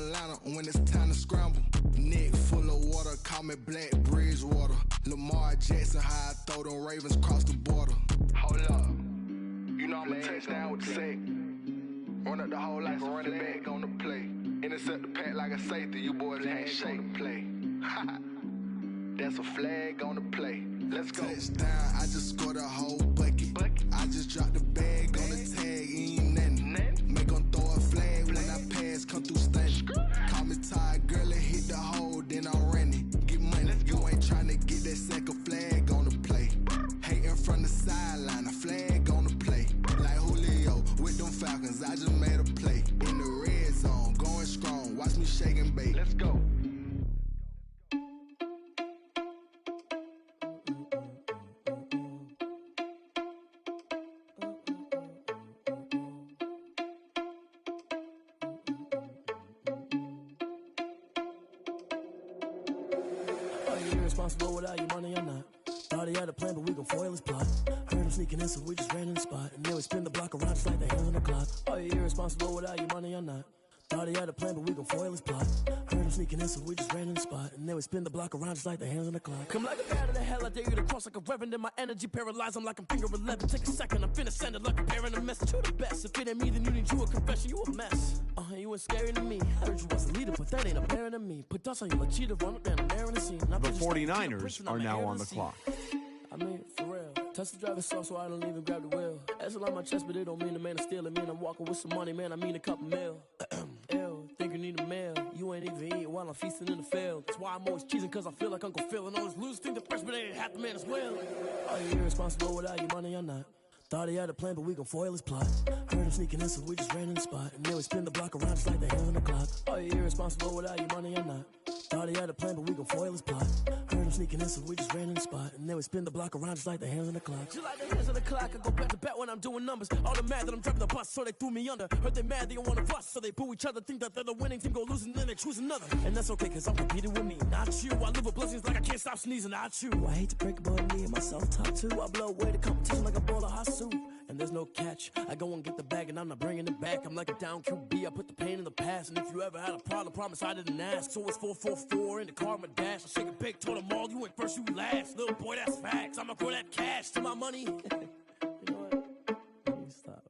Atlanta when it's time to scramble. Neck full of water, call me Black Bridgewater. Lamar Jackson, how I throw them Ravens across the border. Hold up, you know I'm a touchdown with the sack. Run up the whole like a running back on the play. Intercept the pack like a safety, you boys can't shake the play. That's a flag on the play. Let's go. Touchdown, I just scored a whole bucket. I just dropped the bag on the tag, ain't nothing. Make them throw a flag when I pass, come through stunning. Call me tired, girl, and hit the hole, then I'm running. Get money, you ain't tryna get that second flag on the play. Hating from the sideline, a flag on the play. Like Julio with them Falcons, I just made a play. In the red zone, going strong, watch me shake and bake. Let's go. Responsible without your money or not. Thought he had a plan, but we gon' foil his plot. Heard him sneaking in, so we just ran in the spot. And then we spin the block around just like the hands on the clock. Are you irresponsible without your money or not? Thought he had a plan, but we gon' foil his plot. Heard him sneaking in, so we just ran in the spot. And then we spin the block around just like the hands on the clock. Come like a bat of the hell, I dare you to cross like a reverend. And my energy paralyzed, I'm like I'm finger 11. Take a second, I'm finna send it like a parent a message. You the best, if it ain't me, then you need you a confession. You a mess, you ain't scary to me. Heard you was a leader, but that ain't apparent to me. Put dust on you, a cheater, run up down the air in the scene. The 49ers are now on the clock. I mean, for real. Touch the driver's soft so I don't even grab the wheel. That's on my chest, but it don't mean the man is stealing. Man, I'm walking with some money, man, I mean a couple mil. Ew, think you need a meal. You ain't even eating while I'm feasting in the field. That's why I'm always cheesing, cause I feel like Uncle Phil. And all those losers think the freshman ain't half the man as well. Are you irresponsible without your money or not? Thought he had a plan, but we gon' foil his plot. Heard him sneaking in, so we just ran in the spot. And then we spin the block around just like the hands on the clock. Are you irresponsible without your money or not? Thought he had a plan, but we gon' foil his plot. Heard him sneaking in, so we just ran in the spot. And then we spin the block around just like the hands on the clock. Just like the hands on the clock, I go back to back when I'm doing numbers. All the mad that I'm driving the bus, so they threw me under. Heard they mad, they don't wanna fuss, so they boo each other. Think that they're the winning team, go losing, then they choose another. And that's okay, cause I'm competing with me, not you. I live with blessings like I can't stop sneezing, not you. I hate to break it, but me and myself top two. I blow away the competition like a bowl of hot soup. And there's no catch, I go and get the bag and I'm not bringing it back. I'm like a down QB, I put the pain in the past. And if you ever had a problem, promise I didn't ask. So it's 444 in the car, my dash. I shake a big, told them all, you ain't first, you last. Little boy, that's facts, I'ma throw that cash to my money. You know what? Let me stop.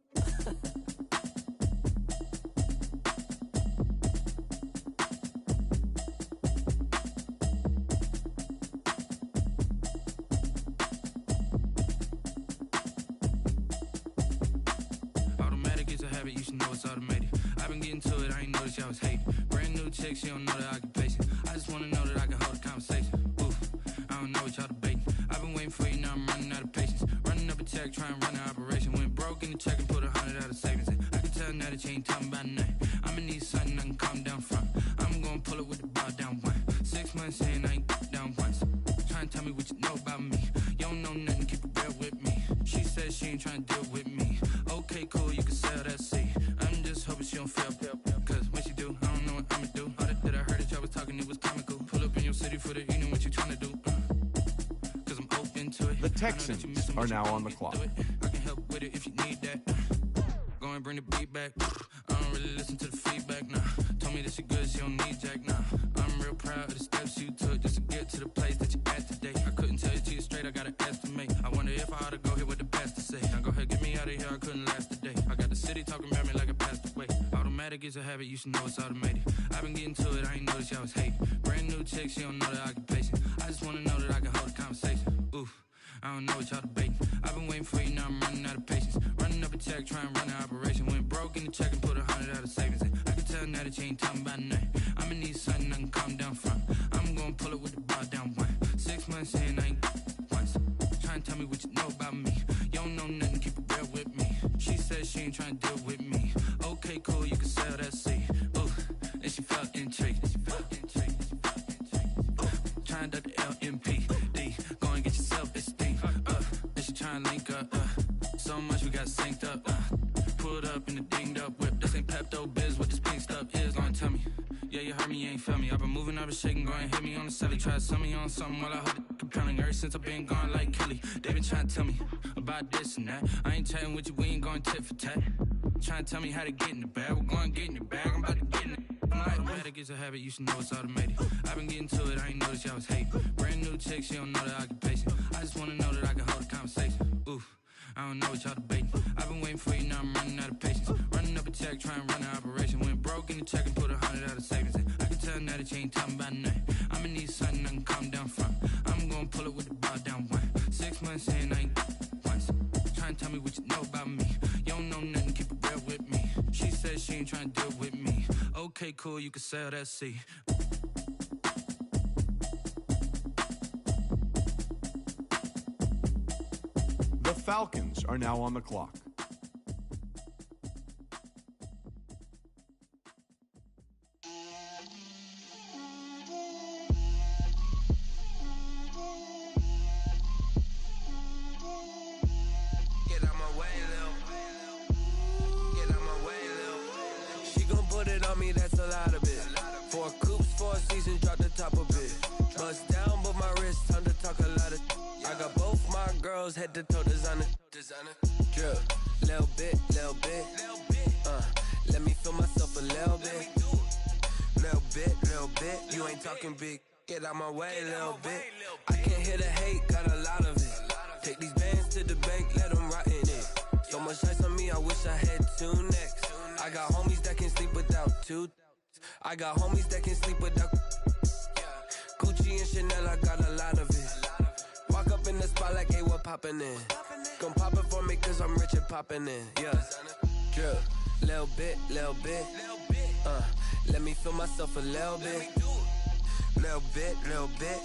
You should know it's automated. I've been getting to it, I ain't noticed y'all was hating. Brand new chick, she don't know the occupation. I just wanna know that I can hold a conversation. Oof, I don't know what y'all debating. I've been waiting for you, now I'm running out of patience. Running up a check, trying to run an operation. Went broke in the check and put 100 out of savings in. I can tell now that you ain't talking about nothing. I'ma need something I can calm down from. I'm gonna pull it with the bar down one. 6 months in, I ain't down once. Trying to tell me what you know about me. You don't know nothing, keep it real with me. She said she ain't trying to deal with me. Okay, cool, you can sell that seat. I'm just hoping she don't fail. Cause when she do, I don't know what I'ma do. All that I heard that y'all was talking, it was comical. Pull up in your city for the evening, what you trying to do? Cause I'm open to it. The Texans are now on the clock. I can help with it if you need that. Go and bring the beat back. I don't really listen to the feedback, nah. Told me that she good, she don't need jack, nah. I'm real proud of the steps you took just to get to the place that you at today. I couldn't tell you to you straight, I gotta estimate. I wonder if I ought to go here with the best to say. Now go ahead, get me out of here, I couldn't last a day. I got the city talking about me like I passed away. Automatic is a habit, you should know it's automated. I've been getting to it, I ain't noticed y'all was hating. Brand new chick, she don't know the occupation. I just wanna know that I can hold a conversation. Oof, I don't know what y'all debating. I've been waiting for you, now I'm running out of patience. Running up a check, trying to run an operation. Went broke in the check and put 100 out of savings in. I can tell now that you ain't talking about nothing. I'ma need something I can calm down from. I'm gonna pull it with the bar down one. 6 months in, I ain't once. Trying to tell me what you know about me. You don't know nothing, keep it real with me. She said she ain't trying to deal with me. Okay, cool, you can sell that seat. Ooh, and she felt intrigued. Trying to duck the LMPD. Go and get your self-esteem. And she trying to link up. So much we got synced up. Pulled up in the dinged up whip. This ain't Pepto-Biz, what this pink stuff is. Long tell me. Yeah, you heard me, you ain't felt me. I've been moving, I've been shaking, go and hit me on the celly. Try to sell me on something while I heard it compelling. Ever since I've been gone like Kelly. They been trying to tell me about this and that. I ain't chatting with you, we ain't going tit for tat. Trying to tell me how to get in the bag. We're going to get in your bag, I'm about to get in it. I'm like, it's a habit, you should know it's automated. I've been getting to it, I ain't noticed y'all was hating. Brand new chick, she don't know the occupation. I just wanna know that I can hold a conversation. Oof, I don't know what y'all debating. I've been waiting for you, now I'm running out of patience. Running up a check, trying to run an operation. Went broke in the check and put 100 out of savings in. I can tell now that you ain't talking about nothing. I'ma need something I can calm down from. I'm gonna pull it with the bar down one. 6 months in, I ain't once. Trying to tell me what you know about me. You don't know nothing, keep it real with me. She said she ain't trying to deal with me. Okay, cool, you can sell that seat. The Falcons are now on the clock. That's a lot of it. 4 coops, 4 seasons, drop the top of it. Bust down, but my wrist, time to talk a lot of. I got both my girls head to toe designer. Drip, little bit. Let me feel myself a little bit. Little bit. You ain't talking big. Get out my way, little bit. I can't hear the hate, got a lot of it. Take these bands to the bank, let them rot in it. So much ice on me, I wish I had 2 necks. I got homies that can sleep without 2. I got homies that can sleep without Gucci and Chanel, I got a lot of it. Walk up in the spot like, hey, what poppin' in? Come pop it for me, cause I'm rich and poppin' in. Yeah, drip, little bit. Let me feel myself a little bit. Little bit.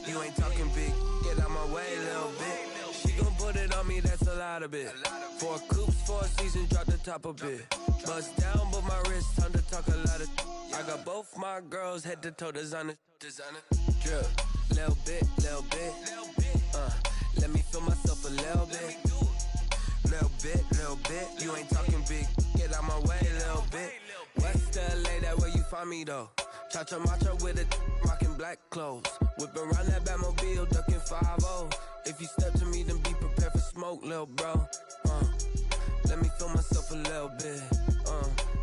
You ain't talking big, get out my way, little bit. She gon' put it on me, that's a lot of it. 4 coops, 4 seasons, drop the top of it. Bust down, but my wrist, time to talk a lot of. I got both my girls head to toe designer. Drip, little bit. Let me feel myself a little bit. Little bit. You ain't talking big, get out my way, little bit. West LA, that where you find me though. Cha-cha matcha with it, rockin' black clothes. Whippin' around that Batmobile, duckin' 5-0. If you step to me, then be prepared for smoke, lil' bro. Let me feel myself a little bit.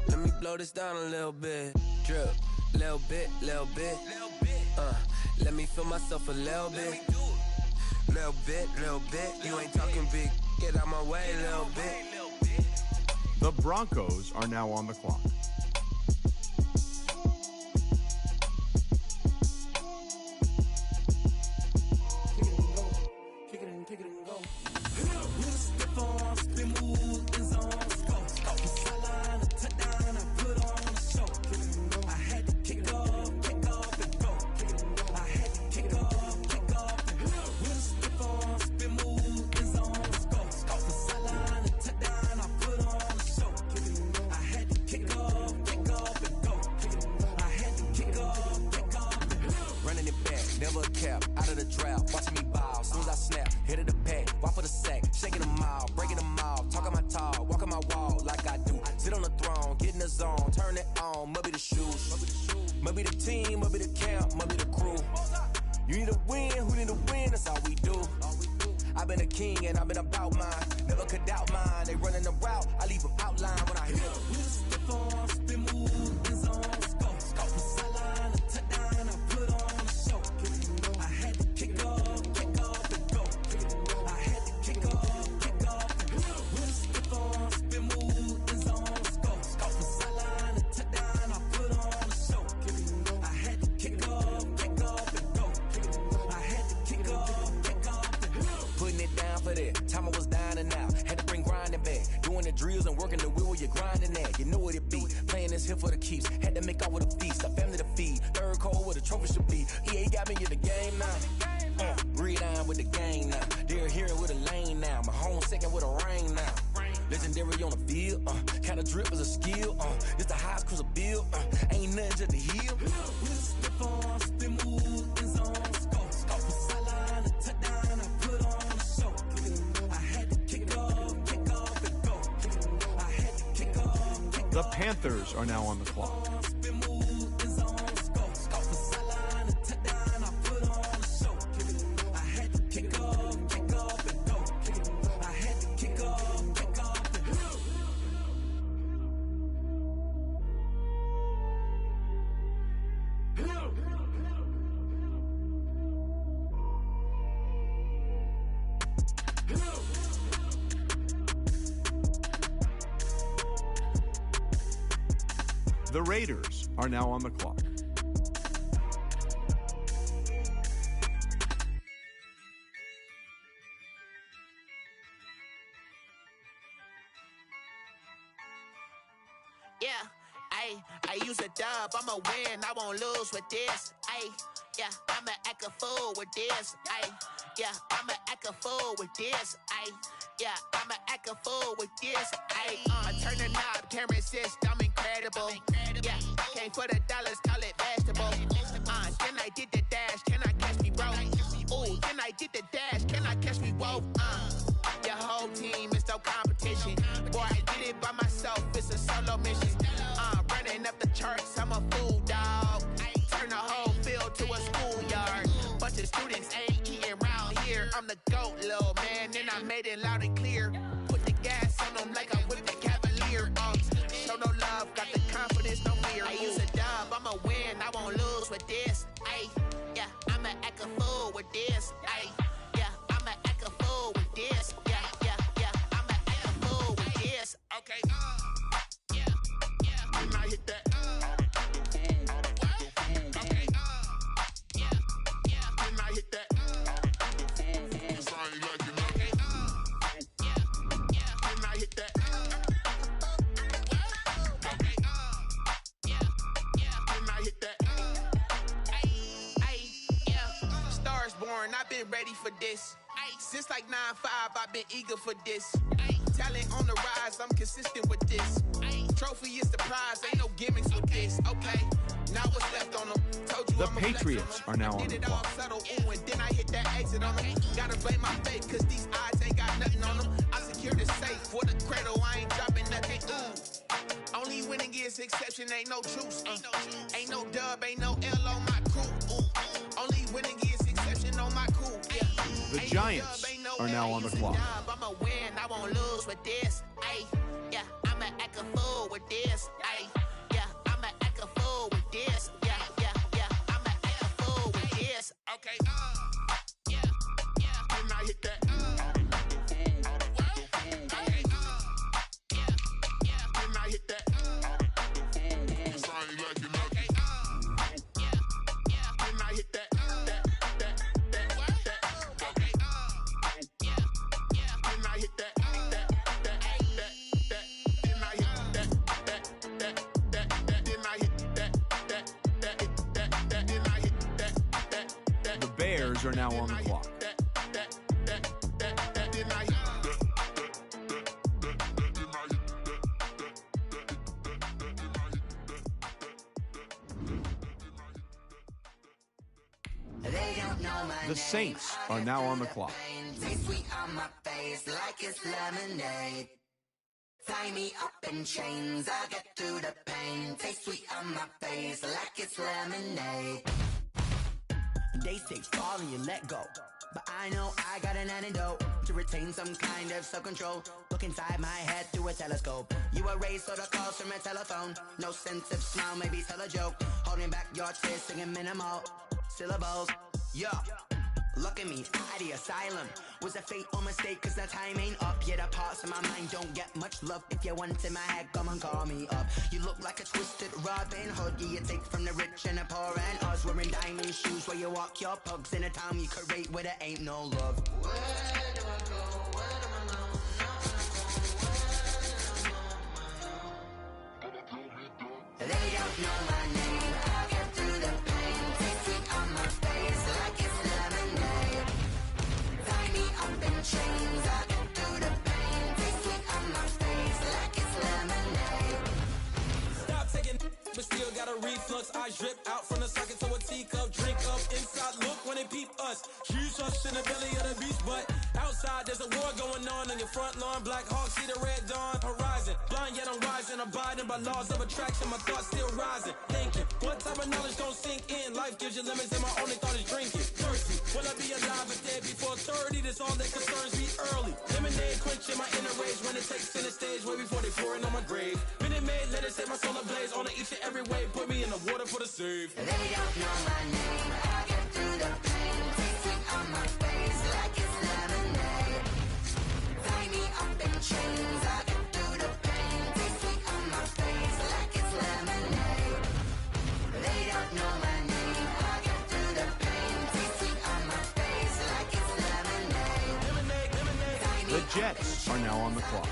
Let me blow this down a little bit. Drip, little bit. Let me feel myself a little bit. Little bit. You ain't talking big. Get out my way, little bit. The Broncos are now on the clock. The Panthers are now on the clock. The Raiders are now on the clock. Yeah, I use a dub, I'ma win, I won't lose with this. Yeah, I'ma act a fool with this. Yeah, I'ma act a fool with this. Yeah, I'ma act a fool with this. I turn the knob, camera assist, I'm incredible. Yeah, came for the dollars, call it vegetable. Then I did the dash, can I catch me, bro? Ooh, then I did the dash, can I catch me, whoa? Your whole team is no competition. Boy, I did it by myself, it's a solo mission. Running up the charts, I'm a fool, dog. Turn the whole field to a schoolyard. Bunch of students ain't eating round here. I'm the GOAT, little man, and I made it loud and clear. Put the gas on them like I'm with the Cavalier. Show no love, got the confidence, no fear. I use a dub, I'ma win, I won't lose with this. Yeah, I'ma act a fool with this. Yeah, I'ma act a fool with this. Yeah, I'ma act a fool with this. Okay, yeah, and I hit that. Okay, yeah, and I hit that. Sorry, like you know. Okay, yeah, and I hit that. Okay, yeah, and I hit that. Yeah, Stars born, I've been ready for this. Since like 9-5, I've been eager for this. Talent on the rise, I'm consistent with this. Trophy is the prize, ain't no gimmicks with this. Okay, now what's left on them? Told you The I'm Patriots are now on Did the it all clock. subtle, ooh, and then I hit that exit on them. Gotta blame my fate, cause these eyes ain't got nothing on them. I secured the safe for the cradle, I ain't dropping nothing. Ooh. Only winning is exception, ain't no truce. Ain't no dub, ain't no L on my crew. Ooh. Only winning is exception on my crew. Yeah. The Ain't Giants no dub, ain't no are now L, on the use a clock. dub, I'ma win, I won't lose with this. Yeah, I'ma act a fool with this. Yeah, I'ma act a fool with this. Yeah, I'ma act a fool with this. Okay, yeah, and I hit that. Okay, yeah, and I hit that. Sorry, like you know. Okay, yeah, and I hit that. Okay, yeah, and I hit that. The Bears are now on the clock. The Saints are now on the clock. Taste sweet on my face like it's lemonade. Tie me up in chains, I'll get through the pain. Taste sweet on my face like it's lemonade. They say fall and you let go, but I know I got an antidote to retain some kind of self-control. Look inside my head through a telescope. You erase all the calls from a telephone. No sense of smile, maybe tell a joke. Holding back your tears, singing minimal syllables. Yeah, look at me, at the asylum. Was a fate or mistake, cause the time ain't up. Yet the parts of my mind don't get much love. If you want in my head, come and call me up. You look like a twisted Robin Hood. Yeah, you take from the rich and the poor and us. Wearing diamond shoes where you walk your pugs in a town you create where there ain't no love. Where do I go? Where do I go? They don't know my name, I'll get through the pain. Taste sweet on my face like it's lemonade. Tie me up in chains, I'll get through the pain. Taste sweet on my face like it's lemonade. Stop taking, but still got a reflux. I drip out from the socket to a teacup. Drink up inside, look when they peep us. Shoes us in the belly of the beach, but outside there's a war going on your front lawn. Black Hawk, see the red dawn horizon. Blind yet I'm rising, abiding by laws of attraction. My thoughts still rising, thinking what type of knowledge don't sink in. Life gives you limits and my only thought is drinking. Thirsty, will I be alive or dead before 30? That's all that concerns me early. Lemonade quenching my inner rage when it takes center stage way before they pour it on my grave. Minute Maid, let it set my soul ablaze on each and every way. Put me in the water for the save. They don't know my name, I'll get through the pain. Taste sweet on my face like it's lemonade. Tie me up in chains, I'll get through the pain. Taste sweet on my face like it's lemonade. Jets are now on the clock.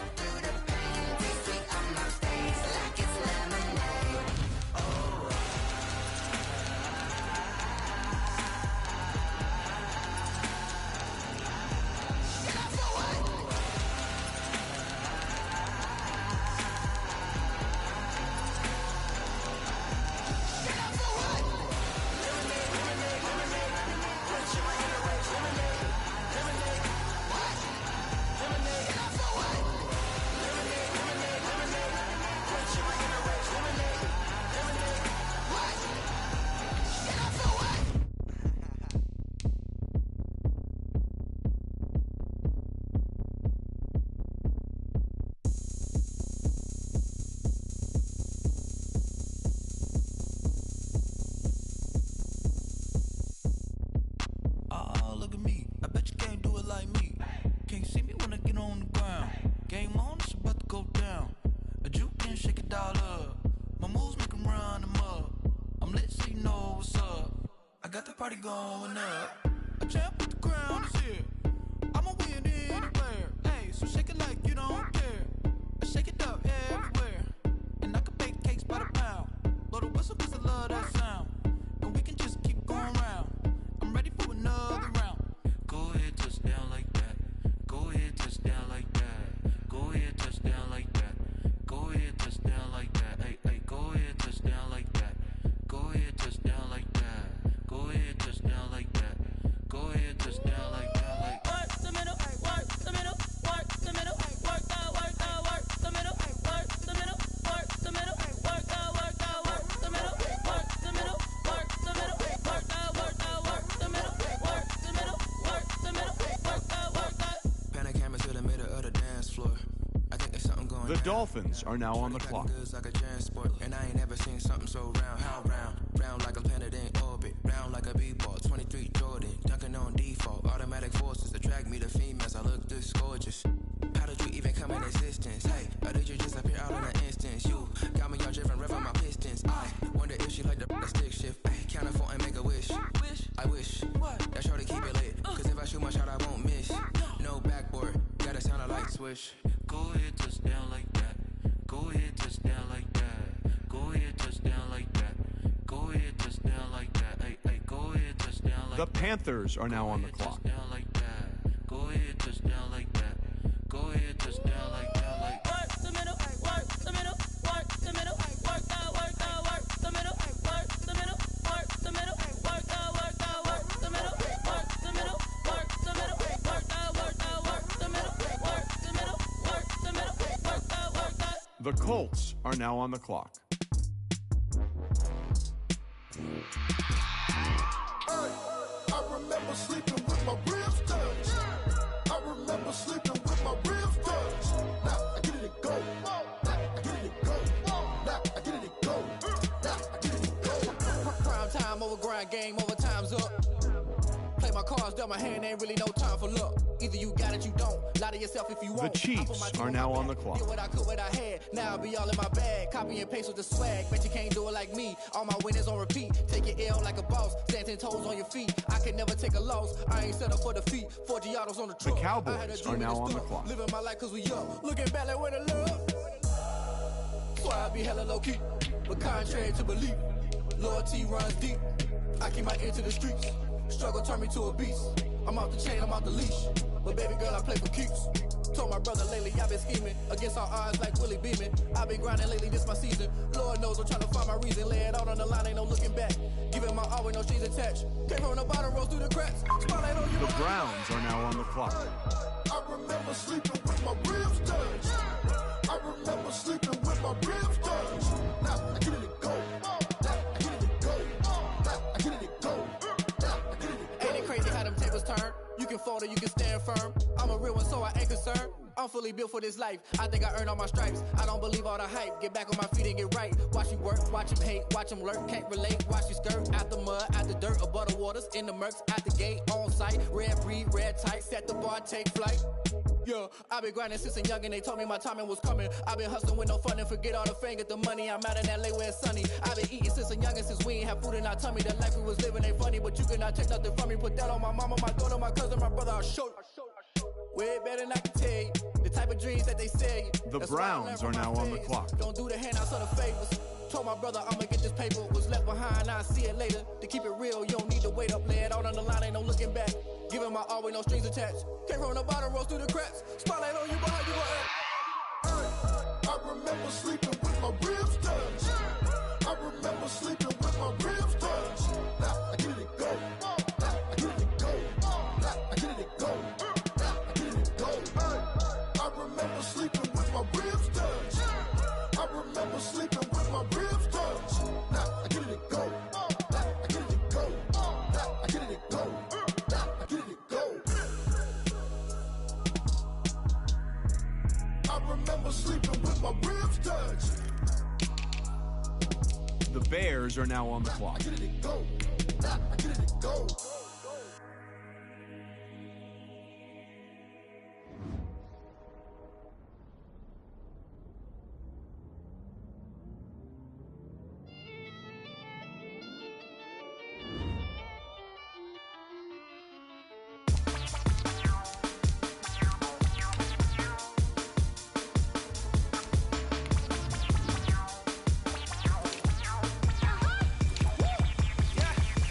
Look at me, I bet you can't do it like me. Can't see me when I get on the ground. Game on, it's about to go down. A juke and shake it all up. My moves make 'em run them up. I'm lit so you know what's up. I got the party going up. A champ with the crown is here. I'ma win anywhere. Hey, so shake it like you don't care. I shake it up everywhere. And I can bake cakes by the pound. Blow the whistle 'cause I love that sound. And we can just keep going round. I'm ready for another round. Go ahead, touch down like that. Go ahead, touch down like that. Go ahead, touch down like that. Go ahead, touch down like that. Hey, hey, go ahead, touch down like that. Go ahead, touch down like that. Go ahead, touch down like that. Go ahead, touch down like that. Like work the middle, work the middle, work the middle, work the middle, work the middle, work the middle, work the middle, work the middle, work the middle, work the middle, work the middle, work the middle, work the. Panic camera to the middle of the dance floor. I think there's something going on. The Dolphins are now on the clock. Like a transport, and I ain't never seen something so round. How round? Round like a planet in orbit. Round like a b-ball. 23 Jordan, dunking on default. Automatic forces attract me to females. I look this gorgeous. How did you even come in existence? Hey, or did you just appear out in an instance? You got me all driven, revving my pistons. I wonder if she like the stick shift. Ay, count it 4 and make a wish. I wish that shorty keep it lit. 'Cause if I shoot my shot, I won't miss. No backboard, gotta sound a light switch. go ahead, touch down like that. Go ahead, touch down like that. Go ahead, touch down like that. Go ahead, touch down like that. Hey, hey, go ahead, touch down like that. The Panthers are now on the clock. Touch down like that. Go ahead, touch down like that. Go ahead, touch down like that. Like work the middle, work the middle, work the middle, work the middle, work the middle, work the middle, work the middle, work the middle, work the middle, work the middle, work the middle, work the middle, work the. The Colts are now on the clock. I remember sleeping with my ribs touched. I remember sleeping with my ribs touched. Now I get it go. Now I get it go. Now I get it go. Now I get it go. Prime time over grind, game over, time's up. Play my cards, dealt my hand, ain't really no time for luck. Either you got it, you don't. Lie to yourself if you The won't. Chiefs are now on the clock. Did what I could, what I had. Now I'll be all in my bag. Copy and paste with the swag. Bet you can't do it like me. All my winners on repeat. Take your L like a boss. Stand 10 toes on your feet. I can never take a loss. I ain't set up for defeat. 4 Giottos on the truck. The Cowboys are now on the clock. Living my life 'cause we up. Looking back like where the love. So I be hella low key. But contrary to belief, loyalty runs deep. I keep my ear to the streets. Struggle turned me to a beast. I'm off the chain, I'm off the leash. But baby girl, I play for keeps. Told my brother lately, I've been scheming against all odds like Willie Beeman. I've been grinding lately, this my season. Lord knows I'm trying to find my reason. Lay it out on the line, ain't no looking back. Giving my all with no strings attached. Came from the bottom, rose through the cracks. Spotlight on you. The Browns are now on the clock. I remember sleeping with my ribs touched. I remember sleeping with my ribs touched. Now I get it go. Now I get it go. Now I get it go. Now I get it go. Ain't it crazy how them tables turn? You can fold or you can stand firm. I'm a real one, so I ain't concerned. I'm fully built for this life. I think I earned all my stripes. I don't believe all the hype. Get back on my feet and get right. Watch you work, watch him hate, watch him lurk. Can't relate, watch you skirt. Out the mud, out the dirt, above the waters, in the murks, out the gate, on site. Red breed, red tight, set the bar, take flight. Yeah, I been grinding since a young and they told me my timing was coming. I been hustling with no fun and forget all the fame, get the money. I'm out in LA where it's sunny. I been eating since a young and since we ain't have food in our tummy. The life we was living ain't funny, but you cannot take nothing from me. Put that on my mama, my daughter, my cousin, my brother. I'll show you. way better than I can tell you. The type of dreams that they sell you. The That's why I Browns learned are from now my on the failures. clock. Don't do the handouts or the favors. Told my brother I'ma get this paper. Was left behind, I'll see it later. To keep it real, you don't need to wait up. Lay it out on the line, ain't no looking back. Giving my all with no strings attached. Came from the bottom, rose through the cracks. Spotlight on you, boy, how you gon' act? I remember sleeping with my ribs touched. I remember sleeping with my ribs touched. Now I get it go. Now I get it go. Now I get it go. Now I get it go. I remember sleeping with my ribs touched. I remember sleeping with my ribs touched. Now I get it go. Now I get it go. Now I get it go. Now I get it go. I remember sleeping with my ribs touched. The Bears are now on the clock. I get it go. Now I get it go.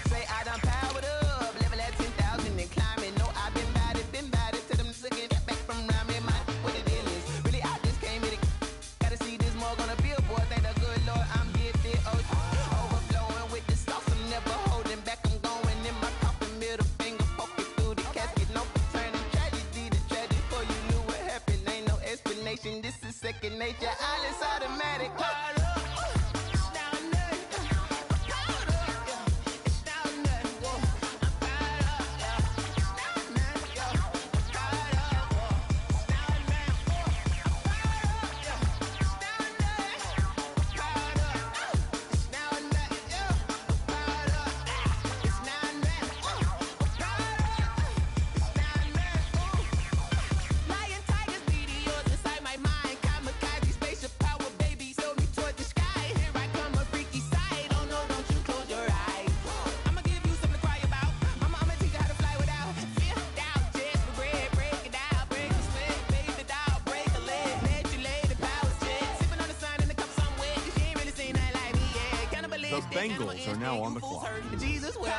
Say I done powered up, level at 10,000 and climbing. No, I've been bad it to them looking back from around me. My what the deal is, really I just came here to gotta see this mug on a billboard. Thank the good Lord I'm gifted. Oh, overflowing with the sauce, I'm never holding back. I'm going in my coffin, middle finger poking through the casket. No turning tragedy to tragedy. Before you knew what happened, ain't no explanation. This is second nature. All is automatic. Powered up. Lion, tigers, meteors inside my mind. Kamikaze, spaceship power, baby, sail me toward the sky. Here I come, a freaky side. Oh no, don't you close your eyes. I'ma give you something to cry about. I'ma teach you how to fly without fear. Doubt, just for bread, break it down, break a sweat, baby, the doll, break a leg. Let you lay the power jet. Sipping on the sun in the cup somewhere. 'Cause you ain't really seen that like me, yeah. Cannibalistic, The Bengals are now on the clock. Jesus, well.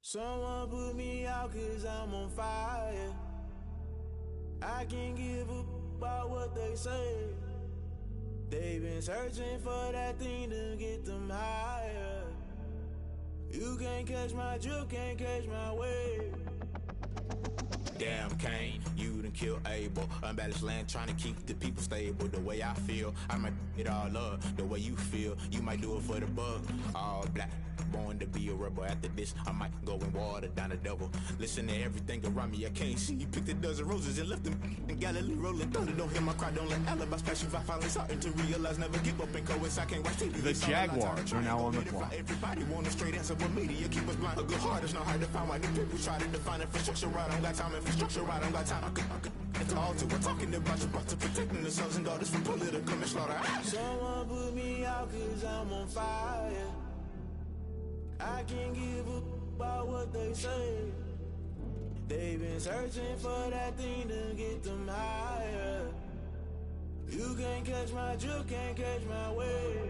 Someone put me out 'cause I'm on fire. I can't give a about what they say. They've been searching for that thing to get them higher. You can't catch my drift, can't catch my wave. Damn Kane, you done kill Abel. Unbalanced land trying to keep the people stable. The way I feel, I might it all up. The way you feel, you might do it for the bug. All black, born to be a rebel. After this, I might go and water down the devil. Listen to everything around me, I can't see. You picked a dozen roses and left them in Galilee rolling thunder. Don't hear my cry, don't let alibis pass you. I finally starting to realize, never give up and coincide. Can't watch TV. The Jaguars are now on the clock. Everybody want a straight answer, but media keep us blind. A good heart is not hard to find. Why the people try to define infrastructure right? I don't got time. Infrastructure right, I don't got time. I could. It's all to we're talking about you, about to protecting the sons and daughters from political manslaughter. Someone put me out 'cause I'm on fire. I can't give a about what they say. They've been searching for that thing to get them higher. You can't catch my drift, can't catch my wave.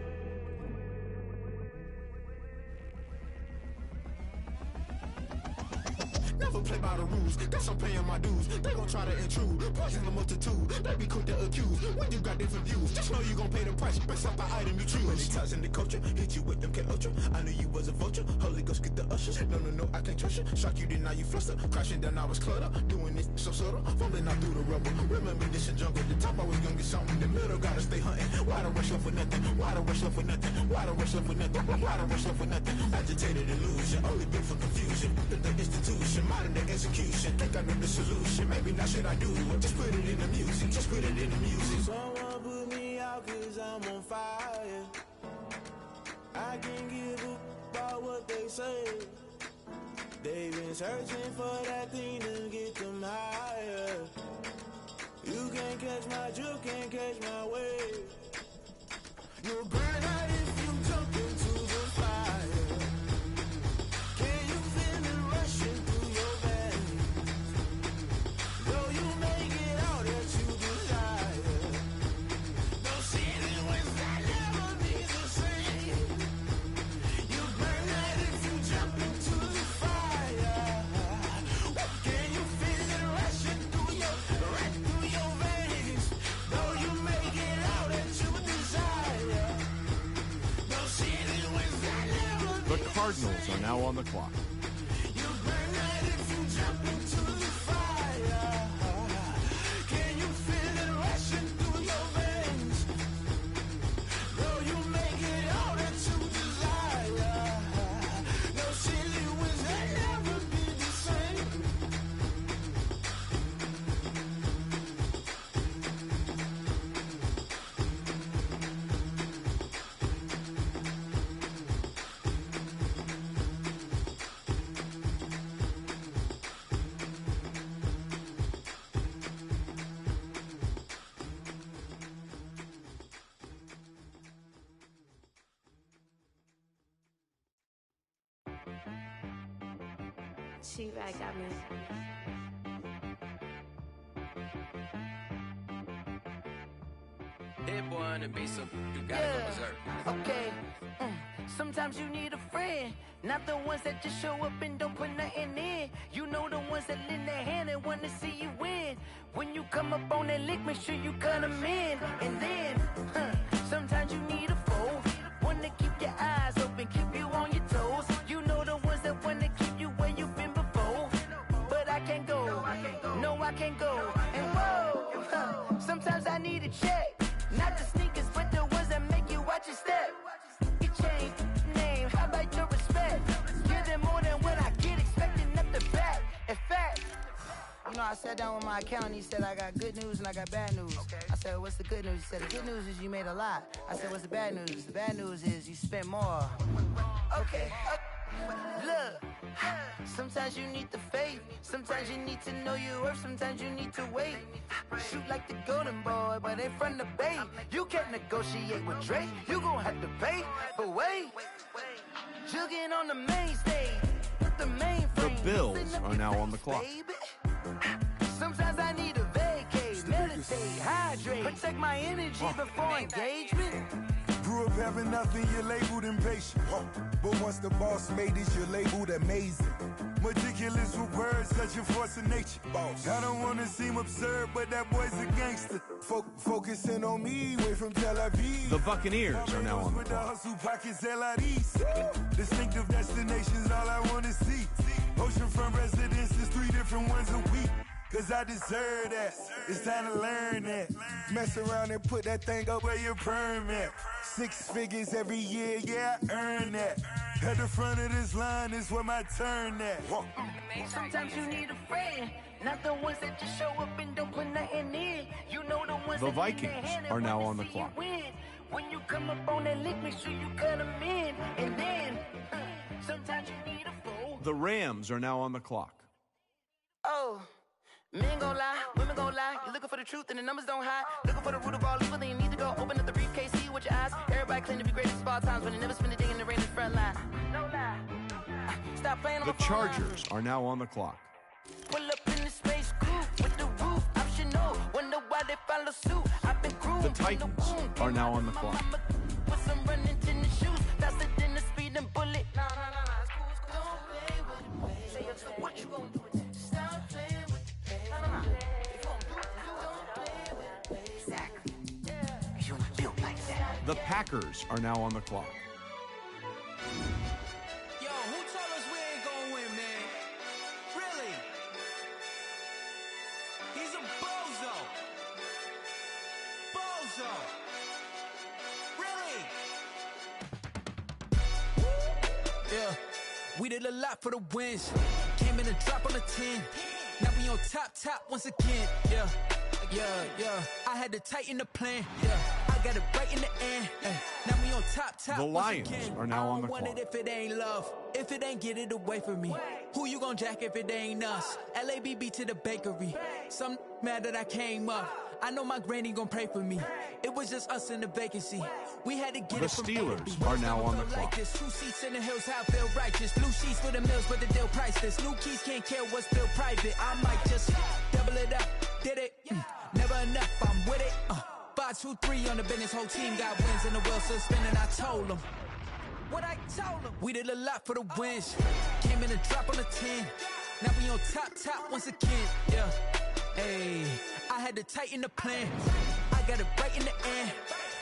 Never play by the rules, guess I'm paying my dues. They gon' try to intrude, poison the multitude. They be quick to accuse when you got different views. Just know you gon' pay the price, based off the item you choose. Many times in the culture, hit you with them K-Ultra. I knew you was a vulture, Holy Ghost get the ushers. No, I can't trust you. Shock you, then now you fluster. Crashing down, I was cluttered. Doing this so subtle, fumbling out through the rubble. Remember this in jungle, the top always gonna get something. The middle gotta stay hunting. Why the rush up for nothing? Why the rush up for nothing? Why the rush up for nothing? Why the rush up for nothing? Agitated illusion, only built for confusion. The institution, modern day execution. Think I know the solution. Maybe not should I do it? Just put it in the music. Just put it in the music. Someone put me out 'cause I'm on fire. I can't give a about what they say. They've been searching for that thing to get them higher. You can't catch my drift, can't catch my wave. You'll burn out if you jump into the fire. Can you feel it rushing through your veins? Though you make it out that you desire. No city was that never be the same. You burn out if you jump into the fire. Can you feel it rushing through your veins? Though you make it out that you desire. No city was that never be The Cardinals are now on the clock. You burn out if you jump into the fire. Can you feel it rushing through your veins? Though you make it all that you desire. No silly wins that never be the same. She-Rag got me. Hit boy on the beat, so you gotta go berserk. Okay. Sometimes you need a friend, not the ones that just show up and don't put nothing in. You know the ones that lend their hand and want to see you win. When you come up on that lick, make sure you cut them in. And then, sometimes you need a foe, one to keep your eyes open, keep you on your toes. You know the ones that want to keep you where you've been before. But I can't go, no I can't go. And whoa, sometimes I need a check. Not the sneakers, but the ones that make you watch your step. You change name, how about your respect? Give them more than what I get, expecting up the back. In fact, you know, I sat down with my accountant, he said I got good news and I got bad news. I said, what's the good news? He said, the good news is you made a lot. I said, what's the bad news? The bad news is you spent more. Okay, look, sometimes you need the faith, sometimes you need to know your worth, sometimes you need to wait. Shoot like the golden boy, but they from the bay. You can't negotiate with Drake, you gon' have to pay. But wait, jugging on the main stage, put the main frame. The Bills are now on the clock. Sometimes I need a vacate, meditate, hydrate, protect my energy before engagement. Grew up having nothing, you're labeled impatient. But once the boss made it, you're labeled amazing. Meticulous with words, such a force of nature. I don't wanna seem absurd, but that boy's a gangster. Focusing on me, way from Tel Aviv. The Buccaneers are now on the with the clock. hustle pockets, LIDs. Distinctive destinations, all I wanna see. Oceanfront residences, 3 different ones a week. Cause I deserve that, it's time to learn that. Mess around and put that thing up where your permit. 6 figures every year, yeah, I earn that. At the front of this line is where my turn at. Sometimes you need a friend, not the ones that just show up and don't put nothing in. You know the ones The that Vikings lend their hand are and now wanna on the see clock. you win. When you come up on that lick, make sure you cut them in. And then, sometimes you need a fool. The Rams are now on the clock. Oh, men gon' lie, women gon' lie. You're looking for the truth and the numbers don't hide. Looking for the root of all evil, then you need to go open up the briefcase, see with your eyes. Everybody claim to be great at small times, but they never spend a day in the rain in the front line. No lie. Stop playing on The my phone line. Chargers are now on the clock. Pull follow suit. I've been grooved. The Titans are now on the clock. With some running tennis shoes, faster than the speeding bullet. Nah, what you gonna do with that? Stop playing with Exactly. You built like that. The Packers are now on the clock. Yo, who told us we ain't gonna win, man? Really? He's a bozo. Bozo. Really? Yeah, we did a lot for the wins. Came in a drop on the 10. Now we on top once again. Yeah. I had to tighten the plan. Yeah, I got it right in the end. Now we on top. The Lions are now on the clock. I don't want it if it ain't love. If it ain't, get it away from me. Who you gon' jack if it ain't us? LABB to the bakery. Some mad that I came up. I know my granny gon' pray for me. It was just us in the vacancy. We had to get the it from Steelers are now on the clock. Like this. 2 seats in the hills, how I feel righteous. Blue sheets for the mills, but the deal priceless. New keys can't care what's still private. I might just double it up. Did it? Never enough, I'm with it. 5, 2, 3 on the business. Whole team got wins and the wheels still spinning. I told them what I told them. We did a lot for the wins. Came in a drop on the 10. Now we on top once again. Yeah. Hey, I had to tighten the plan. I got it right in the end.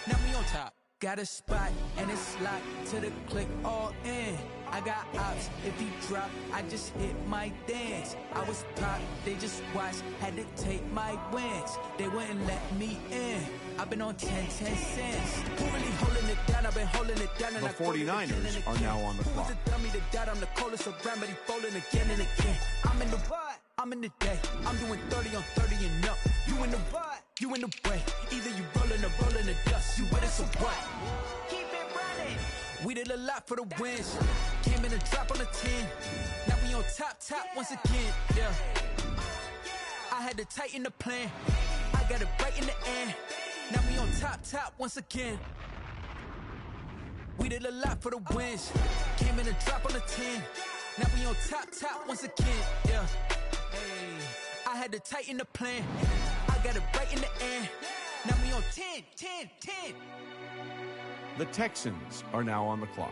Now we on top. Got a spot and it's locked to the click all in. I got ops, if he drop, I just hit my dance. I was pop, they just watched, had to take my wins. They wouldn't let me in. I've been on 10 cents. Who really holding it down? I've been holding it down. The 49ers are now on the clock. Who's the dummy to doubt? I'm the coldest around, but he folding again and again. I'm in the what? I'm in the day. I'm doing 30 on 30 and up. You in the what? You in the way. Either you rolling or rolling the dust. You with it, so what? Keep it running. We did a lot for the wins. Came in a drop on the 10. Now we on top once again. Yeah. I had to tighten the plan. I got it right in the end. Now we on top once again. We did a lot for the wins. Came in a drop on the 10. Now we on top once again. Yeah. Hey, I had to tighten the plan. I got it right in the end. Now we on 10. The Texans are now on the clock.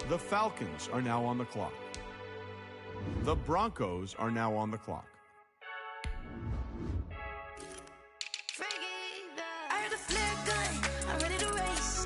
The Falcons are now on the clock. The Broncos are now on the clock. I heard a flare gun, I'm ready to race.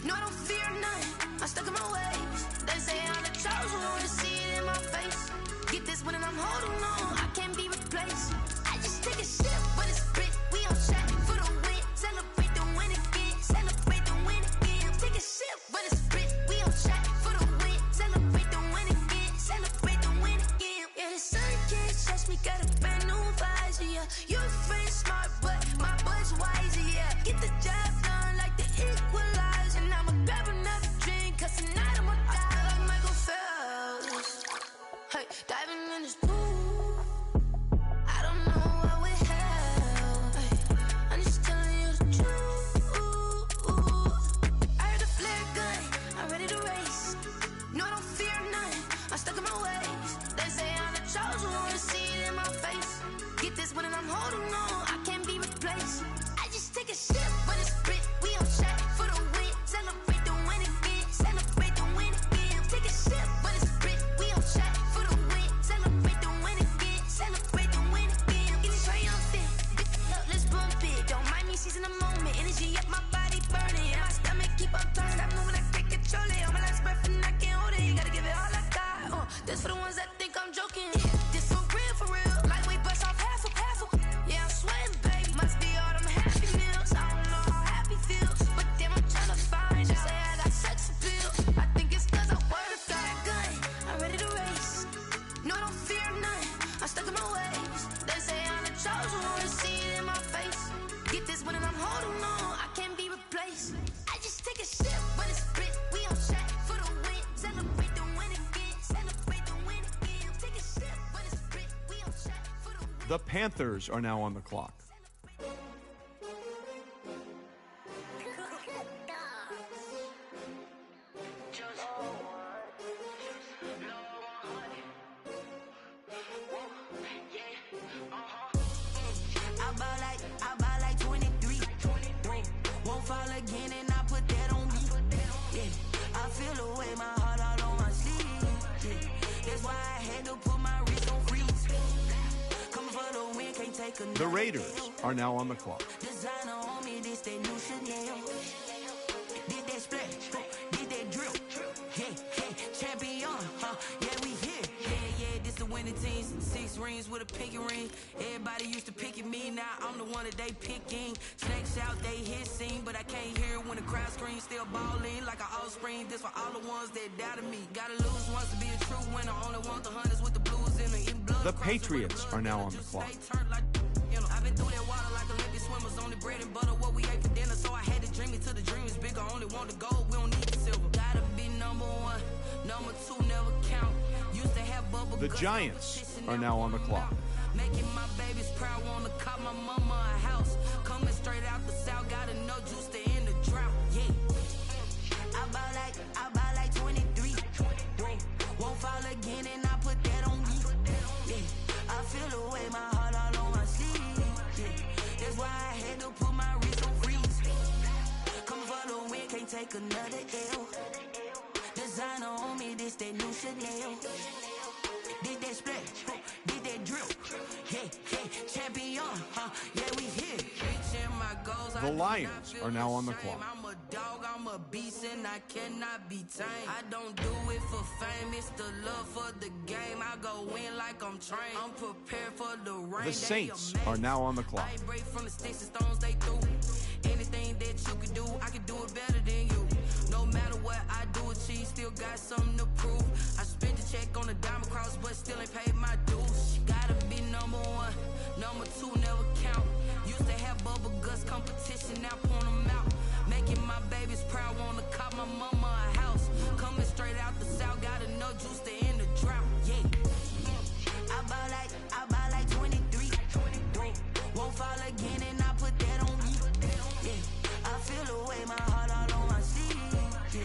No, I don't fear none, I'm stuck in my ways. They say I'm the chosen one, to see it in my face. Get this one and I'm holding on, I can't be replaced. I just take a sip, but it's spit. We on track for the win. Celebrate the win again, celebrate the win again. Take a sip, but it's spit. We on track for the win. Celebrate the win again, celebrate the win again. Yeah, the sun can't touch me, got a brand new visor, yeah. Your friend's smart, but my bud's wiser, yeah. Get the job done like the equalizer. And I'ma grab another drink, cause tonight I'ma die like Michael Phelps. Hey, diving in this pool, I don't know what would help. Hey, I'm just telling you the truth. I heard a flare gun, I'm ready to race. No, I don't fear none, I'm stuck in my ways. They say I'm the chosen one, to see it in my face. Get this one and I'm holding on, I can't be replaced. I just take a sip, but it's spit. We on track for the win. Celebrate the win again, celebrate the win again. Take a sip, but it's spit. We on track for the win. Celebrate the win again, celebrate the win again. Get it triumphant, look, let's bump it. Don't mind me seizing the moment. Energy up, my body burning. And my stomach keep on turning. Stop moving, I can't control it. On my last breath and I can't hold it. You gotta give it all I got. This for the ones that think I'm joking. This for real, for real. Lightweight bust off half of. Yeah, I'm sweating, babe. Must be all them The Panthers are now on the clock. I buy like 23. Won't fall again and I put that on me. Yeah, I feel the way my heart all on my sleeve. Yeah, that's why I had to put my wrist on freeze. Coming for the win, can't take a The Raiders are now on the clock. Designer on me, this that new Chanel. Did that splash, did that drill. Yeah, champion, yeah, we here. Yeah, this the winning team. 6 rings with a pinky ring. Everybody used to pick at me, now I'm the one that they picking. Snakes out, they hit scene, but I can't hear it when the crowd screams. Still balling like an offspring. This for all the ones that doubted me. Gotta lose once to be a true winner. Only want the hunters with the blues in the blood. The Patriots are now on the clock. I've been through that water like Olympic swimmers. Only bread and butter, what we ate for dinner. So I had to dream it till the dream is bigger. Only want the gold, we don't need the silver. Gotta be number 1, number 2 never count. Used to have bubble The Giants are now on the clock. Making my babies proud, wanna cop my mama a house. Coming straight out the south, gotta know juice to end the drought. Yeah, I buy like 23. Won't fall again and I put that on me. Yeah, I feel the way my heart all on my sleeve. Yeah, that's why I had to put my wrist on freeze. Coming for the win, can't take another L. Designer on me, this that new Chanel. Did that splash, did that drill. Yeah, champion, yeah, we here. Reaching my goals, The Lions are now on the clock. I'm a dog, I'm a beast, and I cannot be tamed. I don't do it for fame, it's the love for the game. I go in like I'm trained. I'm prepared for the rain. The Saints are now on the clock. I break from the sticks and stones they threw. Anything that you could do, I could do it better than you. No matter what I do, achieve, still got something to prove. I spent the check on the diamond cross, but still ain't paid my dues. Gotta be number 1, number 2 never count. Used to have bubble guts competition, now point them out. Making my babies proud, wanna cop my mama a house. Coming straight out the south, gotta know juice to end the drought. Yeah, I buy like 23. Won't fall again and I put that on me. Yeah, I feel the way my heart all on my sleeve. Yeah,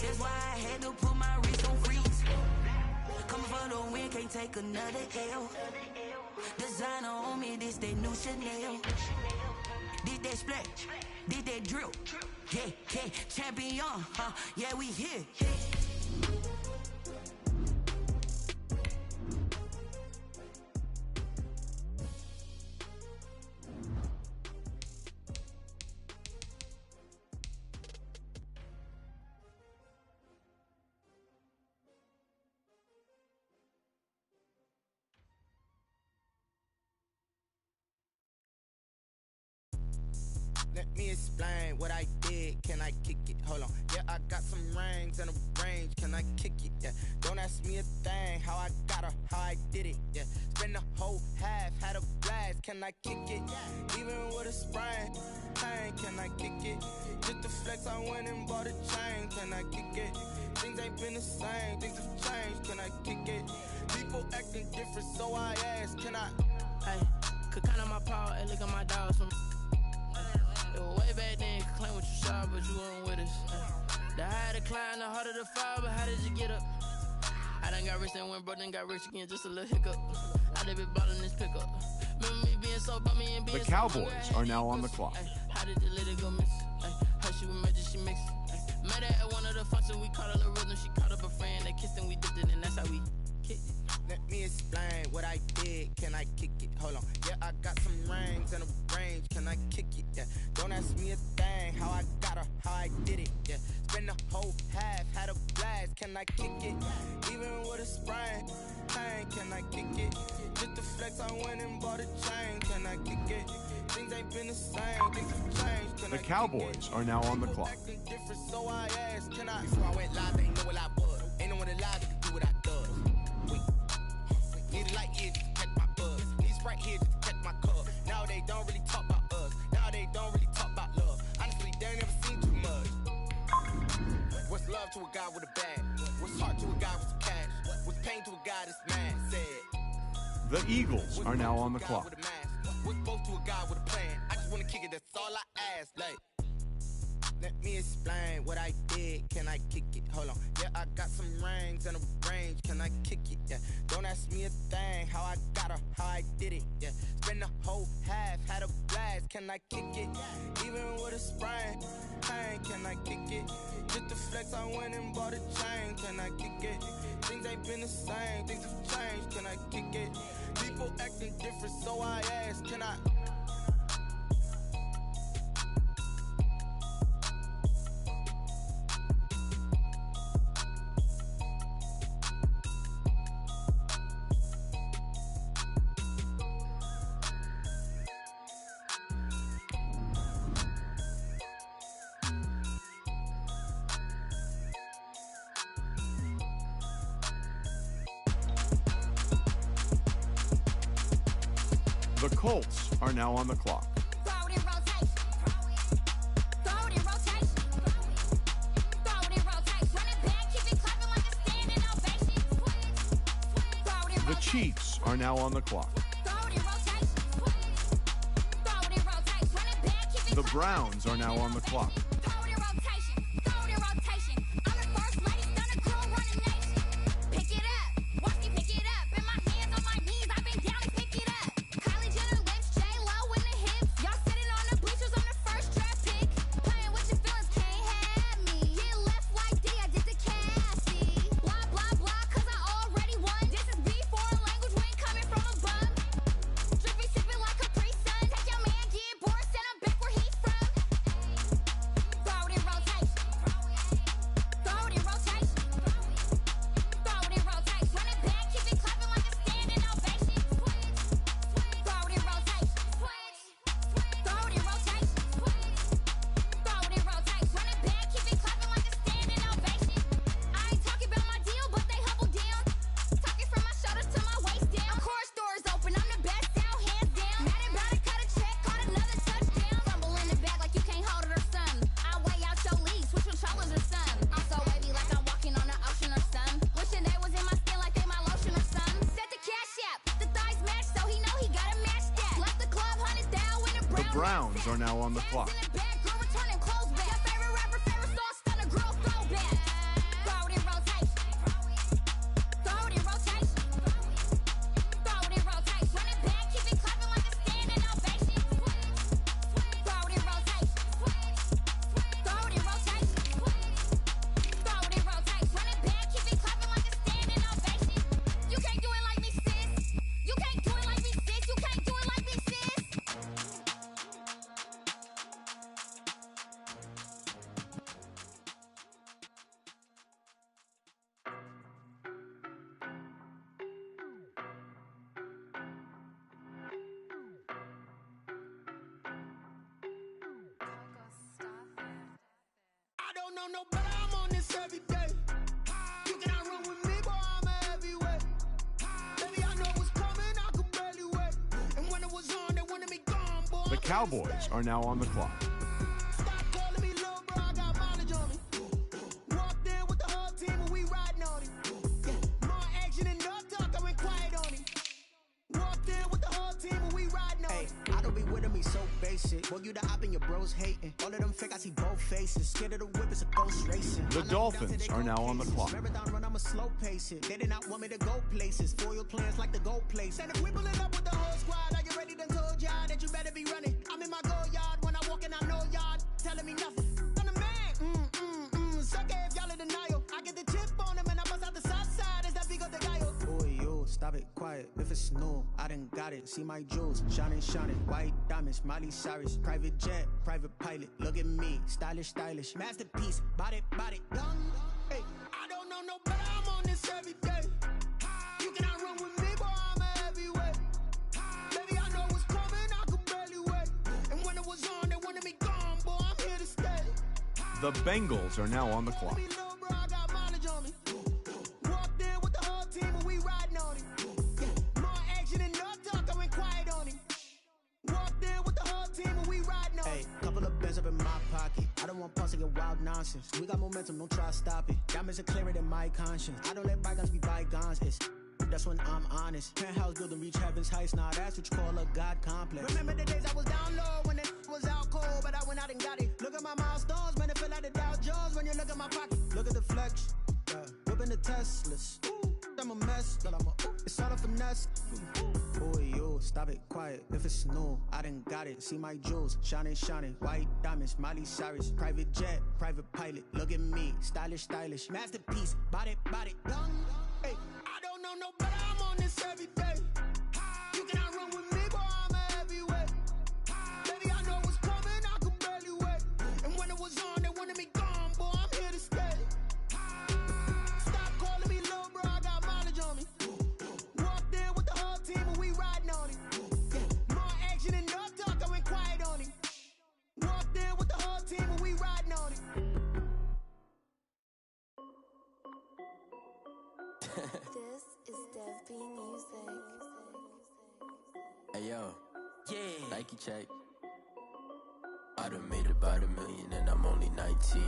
that's why I had to put my wrist on freeze. Coming for the win, can't take another L. Designer on me, this that new Chanel. Did that splash, did that drill. Yeah, champion, yeah, we here. Let me explain what I did. Can I kick it? Hold on. Yeah, I got some rings and a range. Can I kick it? Yeah. Don't ask me a thing. How I got her, how I did it. Yeah. Spend the whole half, had a blast. Can I kick it? Even with a sprain, pain. Can I kick it? Just to flex, I went and bought a chain. Can I kick it? Things ain't been the same. Things have changed. Can I kick it? People acting different, so I ask. Can I? Hey, could count on my power and look at my dogs from. It was way back then, could claim what you saw, but you weren't with us. The higher the climb, the harder the fall, but how did you get up? I done got rich and went broke, then got rich again, just a little hiccup. I done been ballin' this pickup. Remember me being so bummy and being The Cowboys are now on the clock. How did you let it go miss? How she was magic, she mixed. Met her at one of the functions, we caught her the rhythm, she caught up a friend, they kissed and we dipped it, and that's how we kicked it. Let me explain what I did. Can I kick it? Hold on. Yeah, I got some rings and a range. Can I kick it? Yeah. Don't ask me a thing. How I got her, how I did it. Yeah. Spend the whole half, had a blast. Can I kick it? Even with a sprain, pain. Can I kick it? Just to flex, I went and bought a chain. Can I kick it? Things ain't been the same. Things have changed. Can The Cowboys are now on the clock. Different, so I asked. Can I? Before I went live, they know what I was. Ain't no one alive that can do what I does. Need a light here just to catch my buzz. Need Sprite here just to catch my cup. Now they don't really talk about us. Now they don't really talk about love. Honestly, they ain't never seen too much. What's love to a guy with a bag? What's heart to a guy with some cash? What's pain to a guy that's mad? Said The Eagles are now on the clock. What's both to a guy with a plan? I just wanna kick it, that's all I ask. Like, let me explain what I did. Can I kick it? Hold on. Yeah, I got some rings and a range. Can I kick it? Yeah. Don't ask me a thing. How I got her, how I did it. Yeah. Spend the whole half, had a blast. Can I kick it? Even with a sprain. Pain, can I kick it? Just to flex, I went and bought a chain. Can I kick it? Things ain't been the same. Things have changed. Can I kick it? People acting different, so I ask. Can I? The Colts are now on the clock. The Chiefs are now on the clock. The Browns are now on the clock. Browns are now on the clock. No, but I'm on this every day. You cannot run with me, boy, I'm a heavyweight. Baby, I know what's coming, I could barely wait. And when it was on, they wanted me gone, boy. The Cowboys are now on the clock. Stop calling me little bro, I got mileage on me. Walked in with the whole team and we riding on it. Yeah. More action and no talk, I went quiet on it. Walked in with the whole team and we riding on it. I don't be with me so basic. Boy, you the op and your bros hating. All of them fake, I see both faces. Scared of the whip, it's a ghost racing. The Dolphins are now on the clock. Marathon run, I'ma slow pace it. They did not want me to go places. Foil plans like the gold place. And if we pulling up with the whole squad, are you ready? Done told y'all that you better be running. I'm in my go yard when I walk in, I know y'all telling me nothing. I'm the man. Suck it if y'all in denial. I get the chip on them and I bust out the south side. Is that big of the guy? Boy, yo, stop it, quiet. If it's new, I done got it. See my jewels, shining, white diamonds, Miley Cyrus, private jet, private pilot. Look at me, stylish, masterpiece, body, young. Hey, I don't know no better, I'm on this every day. You cannot run with me, boy, I'm a heavyweight. Baby, I know what's coming, I could barely wait. And when it was on, they wanted me gone, boy, I'm here to stay. The Bengals are now on the clock. Up in my pocket. I don't want pulse to get wild nonsense. We got momentum, don't try to stop it. Diamonds are clearer than my conscience. I don't let bygones be bygones. It's that's when I'm honest. Penthouse building, reach heaven's heights, nah, that's what you call a God complex. Remember the days I was down low when it was out cold, but I went out and got it. Look at my milestones, man, it feel like the Dow Jones when you look at my pocket. Look at the flex, whipping the Teslas. I'm a mess, but it's all a finesse. Boy, yo, stop it, quiet. If it's new, I done got it. See my jewels, shining, shining. White diamonds, Miley Cyrus. Private jet, private pilot. Look at me, stylish, stylish. Masterpiece, body, young. Hey, I don't know no better. I'm on this every day. You cannot run with me, boy. I'm a heavyweight. Baby, I know what's coming. I could barely wait. And when it was on, they wanted me gone, boy. I'm here to stay. Stop calling me little bro. I got mileage on me. Walked in with the whole team and we riding on it. More action and no talk. I went quiet on it. Walked in with the whole team and we riding on it. This is Dev B Music. Hey yo, yeah, Nike check. I done made about $1 million and I'm only 19.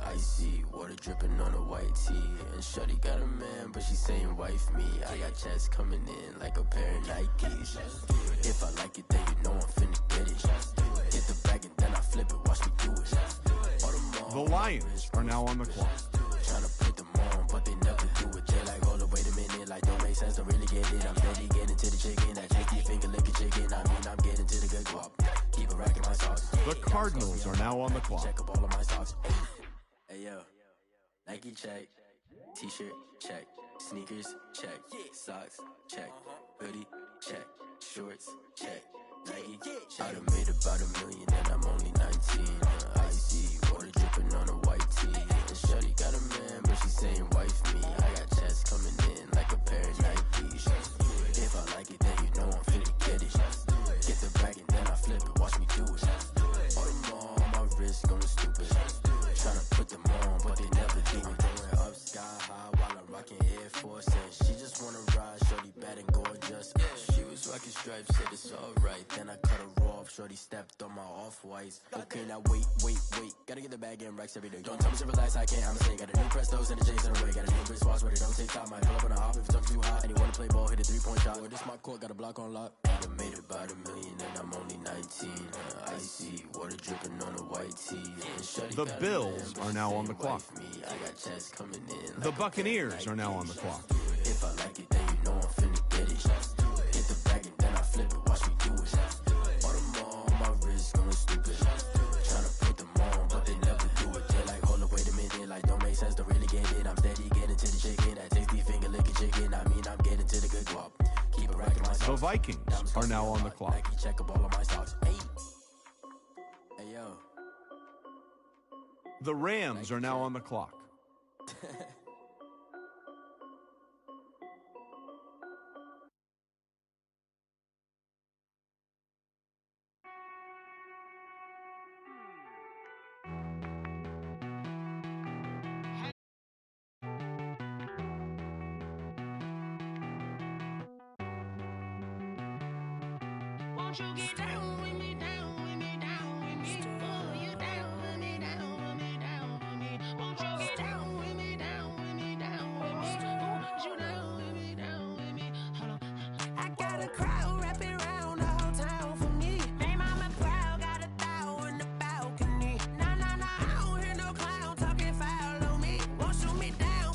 Icy water dripping on a white tee. And shorty got a man, but she saying wife me. I got checks coming in like a pair of Nikes. If I like it, then you know I'm finna get it. Get the bag and then I flip it, watch me do it. The Lions are now on the clock. Tryna put them on, but they never do it. They like, hold up, wait a minute, like don't make sense, don't really get it. I'm steady getting to the chicken, that tasty finger licking chicken. I mean, I'm getting to the good guap. Keep a rack in my socks. The Cardinals are now on the clock. Check up all of my socks. Hey yo, Nike check, t-shirt check, sneakers check, socks check, hoodie check, shorts check, Nike check. I done made about $1 million and I'm only 19. Icy water dripping on a white tee. And shorty got a man, but she saying wife me. I got checks coming in like a pair of Nikes. If I like it, then you know I'm finna get it. Get the bag and then I flip it, watch me do it. All them on my wrist going stupid. Tryna put them on, but they never do it. Going up sky high while I'm rocking Air Force. And she just wanna ride, shorty bad and gorgeous. She was rocking stripes, said it's alright. Then I cut her off, shorty stepped on my off-whites. Okay, now wait. Gotta get the bag and racks every day. Don't tell me to relax, I can't, I'm saying. Got a new Prestos and a J's in the way. Got a new wristwatch, but it don't take time. Might pull up on a hop if it's up too hot. And you wanna play ball, hit a 3-point shot. Well, this my court, got a block on lock. I done made about $1 million and I'm only 19. Icy water dripping on a white tee. The Bills are now on the clock. The Buccaneers are now on the clock. If I like it, then you know I'm finna get it. Get the bag and then I flip it, watch me do it. All them on my wrist going stupid. Tryna put them on, but they never do it. They like, hold up, wait a minute, like don't make sense, don't really get it. I'm steady getting to the chicken, that tasty finger licking chicken. I mean, I'm getting to the good guap. Keep a rack in my socks. The Vikings are now on the clock. Nike check up all of my socks. Hey yo. The Rams are now on the clock. Won't you get down with me, down with me, down with me? Oh, you down with me, down with me, down with me. Won't you get down with me, down with me, down with me? Oh, you down with me, down with me? Hold on. I got a crowd wrapping around the whole town for me. Made mama proud, got a thou in the balcony. Nah, I don't hear no clown talking foul on me. Won't shoot me down,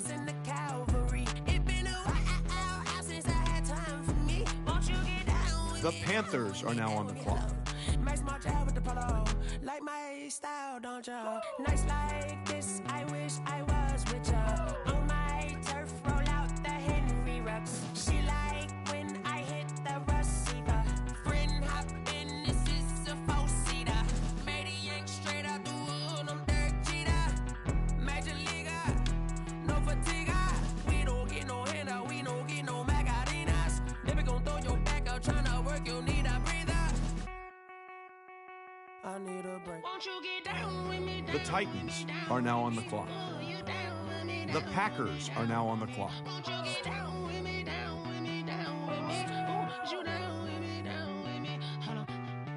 send the cavalry. It been a while since I had time for me. Won't you get down with The Panthers are now on the clock. Max my job with the polo. Like my style, don't ya? Nights like this, I wish I was with ya. On my turf, roll out the Henry Rux. She like when I hit the receiver. Friend hop in, this is a 4-seater. Made a yank straight out the wood, I'm Derek Jeter. Major leaguer, no fatigue. We don't get no handout, we don't get no Magarinas. Never gon' throw your back out, tryna work, you need a breather. I need a break. Won't you get down with me? The Titans are now on the clock. The Packers are now on the clock. Won't you get down with me, down with me, down with me? Ooh, you down with me, down with me? Hold on.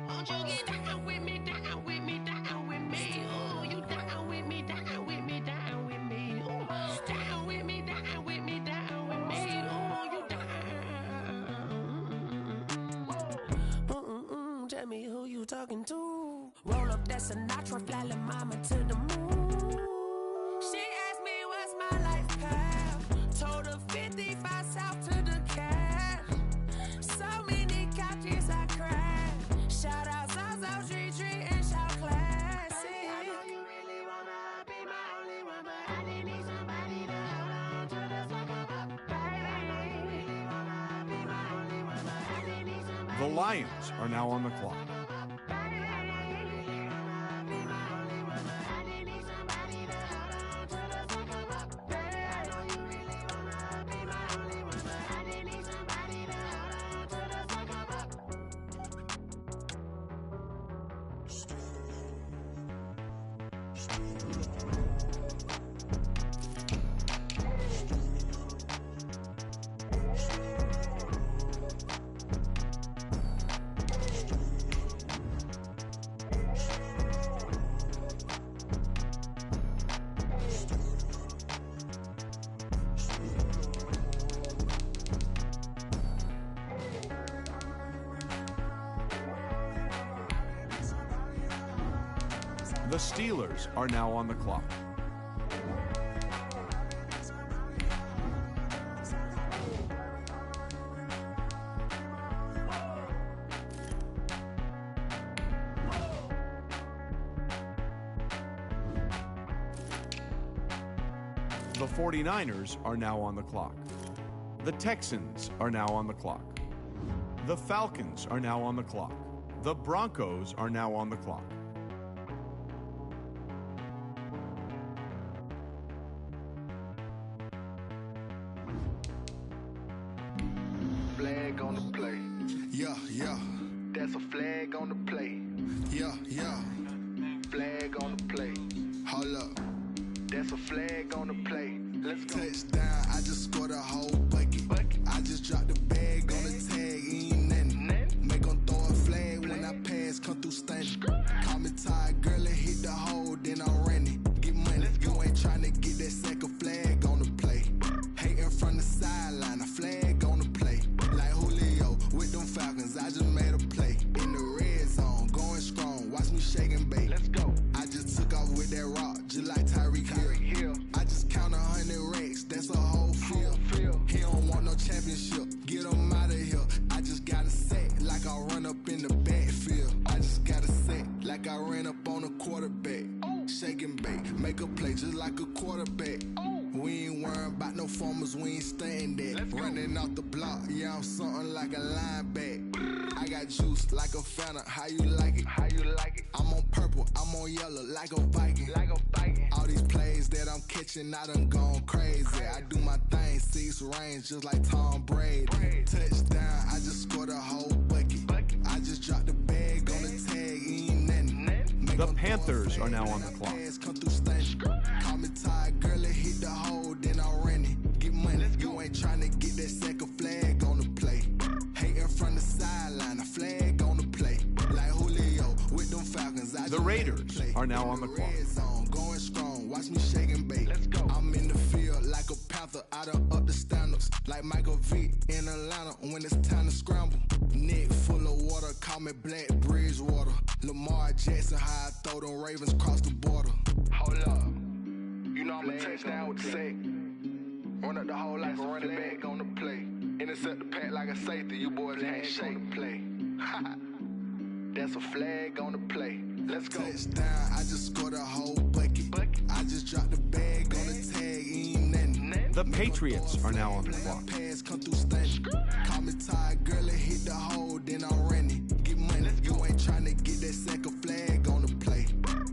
Won't you get down with me, down with me, down with me? Ooh, you down with me, down with me, down with me? Ooh, down with me, down with me, down with me? Ooh. tell me who you talking to. Roll up that Sinatra, fly la mama to the moon. She asked me what's my life path. Told her 55 south to the cab. So many couches I crashed. Shout out Zazo, Tree, and shout classic. I know you really wanna be my only one, but I didn't need somebody to hold on to the second up. Baby, I know you really wanna be my only one, but I didn't need somebody. The Lions are now on the clock. The Steelers are now on the clock. The 49ers are now on the clock. The Texans are now on the clock. The Falcons are now on the clock. The Broncos are now on the clock. Flag on the play. Yeah, yeah. That's a flag on the play. Yeah, yeah. Flag on the play. Hold up. That's a flag on the play. Let's go. Touchdown, I just scored a whole bucket. I just dropped the bag on the tag, ain't nothing. Make 'em throw a flag when I pass, come through stunning. Call me tired, girl, and hit the hole, then I'm running. Get money, you ain't tryna get that second flag on the play. Hating from the sideline, a flag on the play. Like Julio with them Falcons, I just made a play. In the red zone, going strong, watch me shake and bake. Let's go. I just took off with that rock, just like Tyreek Hill. I just count 100 racks, that's a whole field. He don't want no championship, get him out of here. I just got a set, like I run up in the backfield. I just got a set, like I ran up on a quarterback. Shake and bake, make a play just like a quarterback. We ain't worrying about no formers, we ain't staying there. Running off the block, yeah, I'm something like a linebacker. I got juice like a Fanta, how you like it? How you like it? I'm on purple, I'm on yellow, like a Viking. Like a Viking. All these plays that I'm catching, I done gone crazy. I do my thing, 6 range, just like Tom Brady. Touchdown, I just scored a whole bucket. I just dropped the bag on the tag, ain't nothing. The Panthers are now on the clock. Call me tired, girl, and hit the hole, then I'm running. Get money, you ain't tryna get that second flag on the play. Hating from the sideline, a flag on the play. Like Julio with them Falcons. The Raiders are now on the clock. Going strong, watch me shake and bake. Let's go. I'm in the field like a Panther, I done up the standards. Like Michael Vick in Atlanta when it's time to scramble. Neck full of water, call me Black Bridgewater. Lamar Jackson, how I throw them Ravens across the border. Hold up. You know I'm a touchdown with the sack. Run up the hole like a running back on the play. Intercept the pack like a safety, you boys ain't shake the play. That's a flag on the play. Let's go. Touchdown, I just scored a whole bucket. I just dropped the bag on the tag, ain't nothing. The Patriots are now on the clock. Pass come through stunning. Call me tired, girl, and hit the hole, then I'm running. Get money, you ain't tryna get that second flag on the play.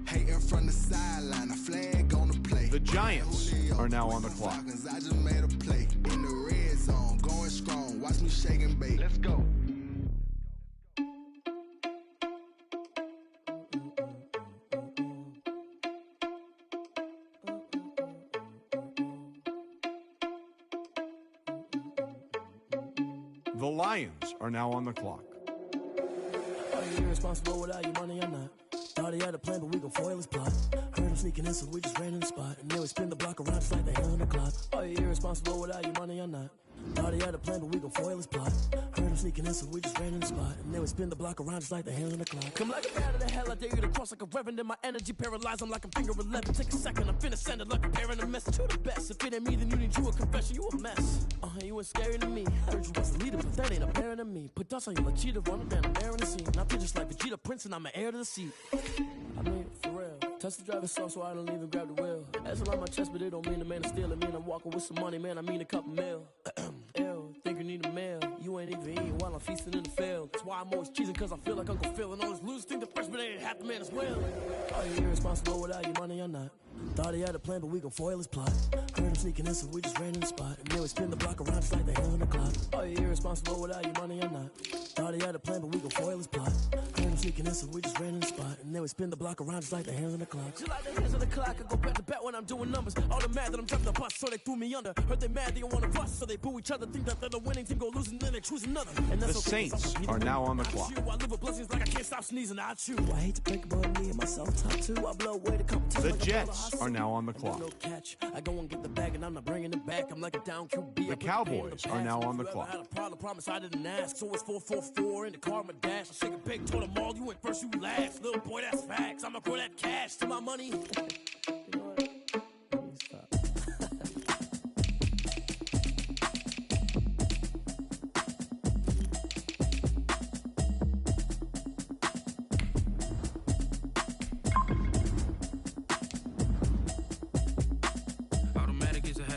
Hating from the sideline, a flag on the play. The Giants are now on the clock. I just made a play in the red zone, going strong. Watch me shake and bake. Let's go. The Lions are now on the clock. Are you irresponsible without your money or not? Thought he had a plan, but we gon' foil his plot. Heard him sneaking in, so we just ran in the spot. And then we spin the block around just like the hell on the clock. Are you irresponsible without your money or not? Thought he had a plan, but we gon' foil his plot. Heard him sneaking in, so we just ran in the spot. And then we spin the block around just like the hand on the clock. Come like a bat of the hell, I dare you to cross like a reverend. In my energy paralyzed, I'm like a finger 11. Take a second, I'm finna send it like a parent a message to the best. If it ain't me, then you need you a confession, you a mess. You ain't scary to me. Heard you was a leader, but that ain't apparent to me. Put dust on you like cheetah, running down the air in the scene. I feel just like Vegeta Prince, and I'm an heir to the seat. I mean, for real. Touch the driver's soft, so I don't even grab the wheel. That's a lot on my chest, but it don't mean the man is stealing. Mean I'm walking with some money, man. I mean a couple mil. Ew, think you need a meal. You ain't even eating while I'm feasting in the field. That's why I'm always cheesing, cause I feel like Uncle Phil. And all those losers think the freshman ain't half the man as well. Are you irresponsible without your money or not? Thought he had a plan, but we gon' foil his plot. Heard him sneaking in, so we just ran in the spot. And then we spin the block around just like the hand on the clock. Are you irresponsible without your money or not? Thought he had a plan, but we gon' foil his plot. Heard him sneaking in, so we just ran in the spot. And then we spin the block around just like the hands on the clock. Just like the hands on the clock, I go back to back when I'm doing numbers. All the mad that I'm dropping the bus, so they threw me under. Heard they mad, they don't wanna bust, so they boo each other. Think that they're the winning team, go losing, then they choose another. And that's The Saints are now on the clock. I live with blessings like I can't stop sneezing, I chew. I hate to break about me and myself top two. I blow away the competition. The Jets are now on the clock. No catch. I go and get the bag and I'm not bringing it back. I'm like a down QB. The Cowboys are now on the clock. I had a problem, promise I didn't ask. So it's 4-4-4 in the car, my dash. I shake a big, told them all, you went first, you last. Little boy, that's facts. I'ma grow that cash to my money. You know what? Let me stop.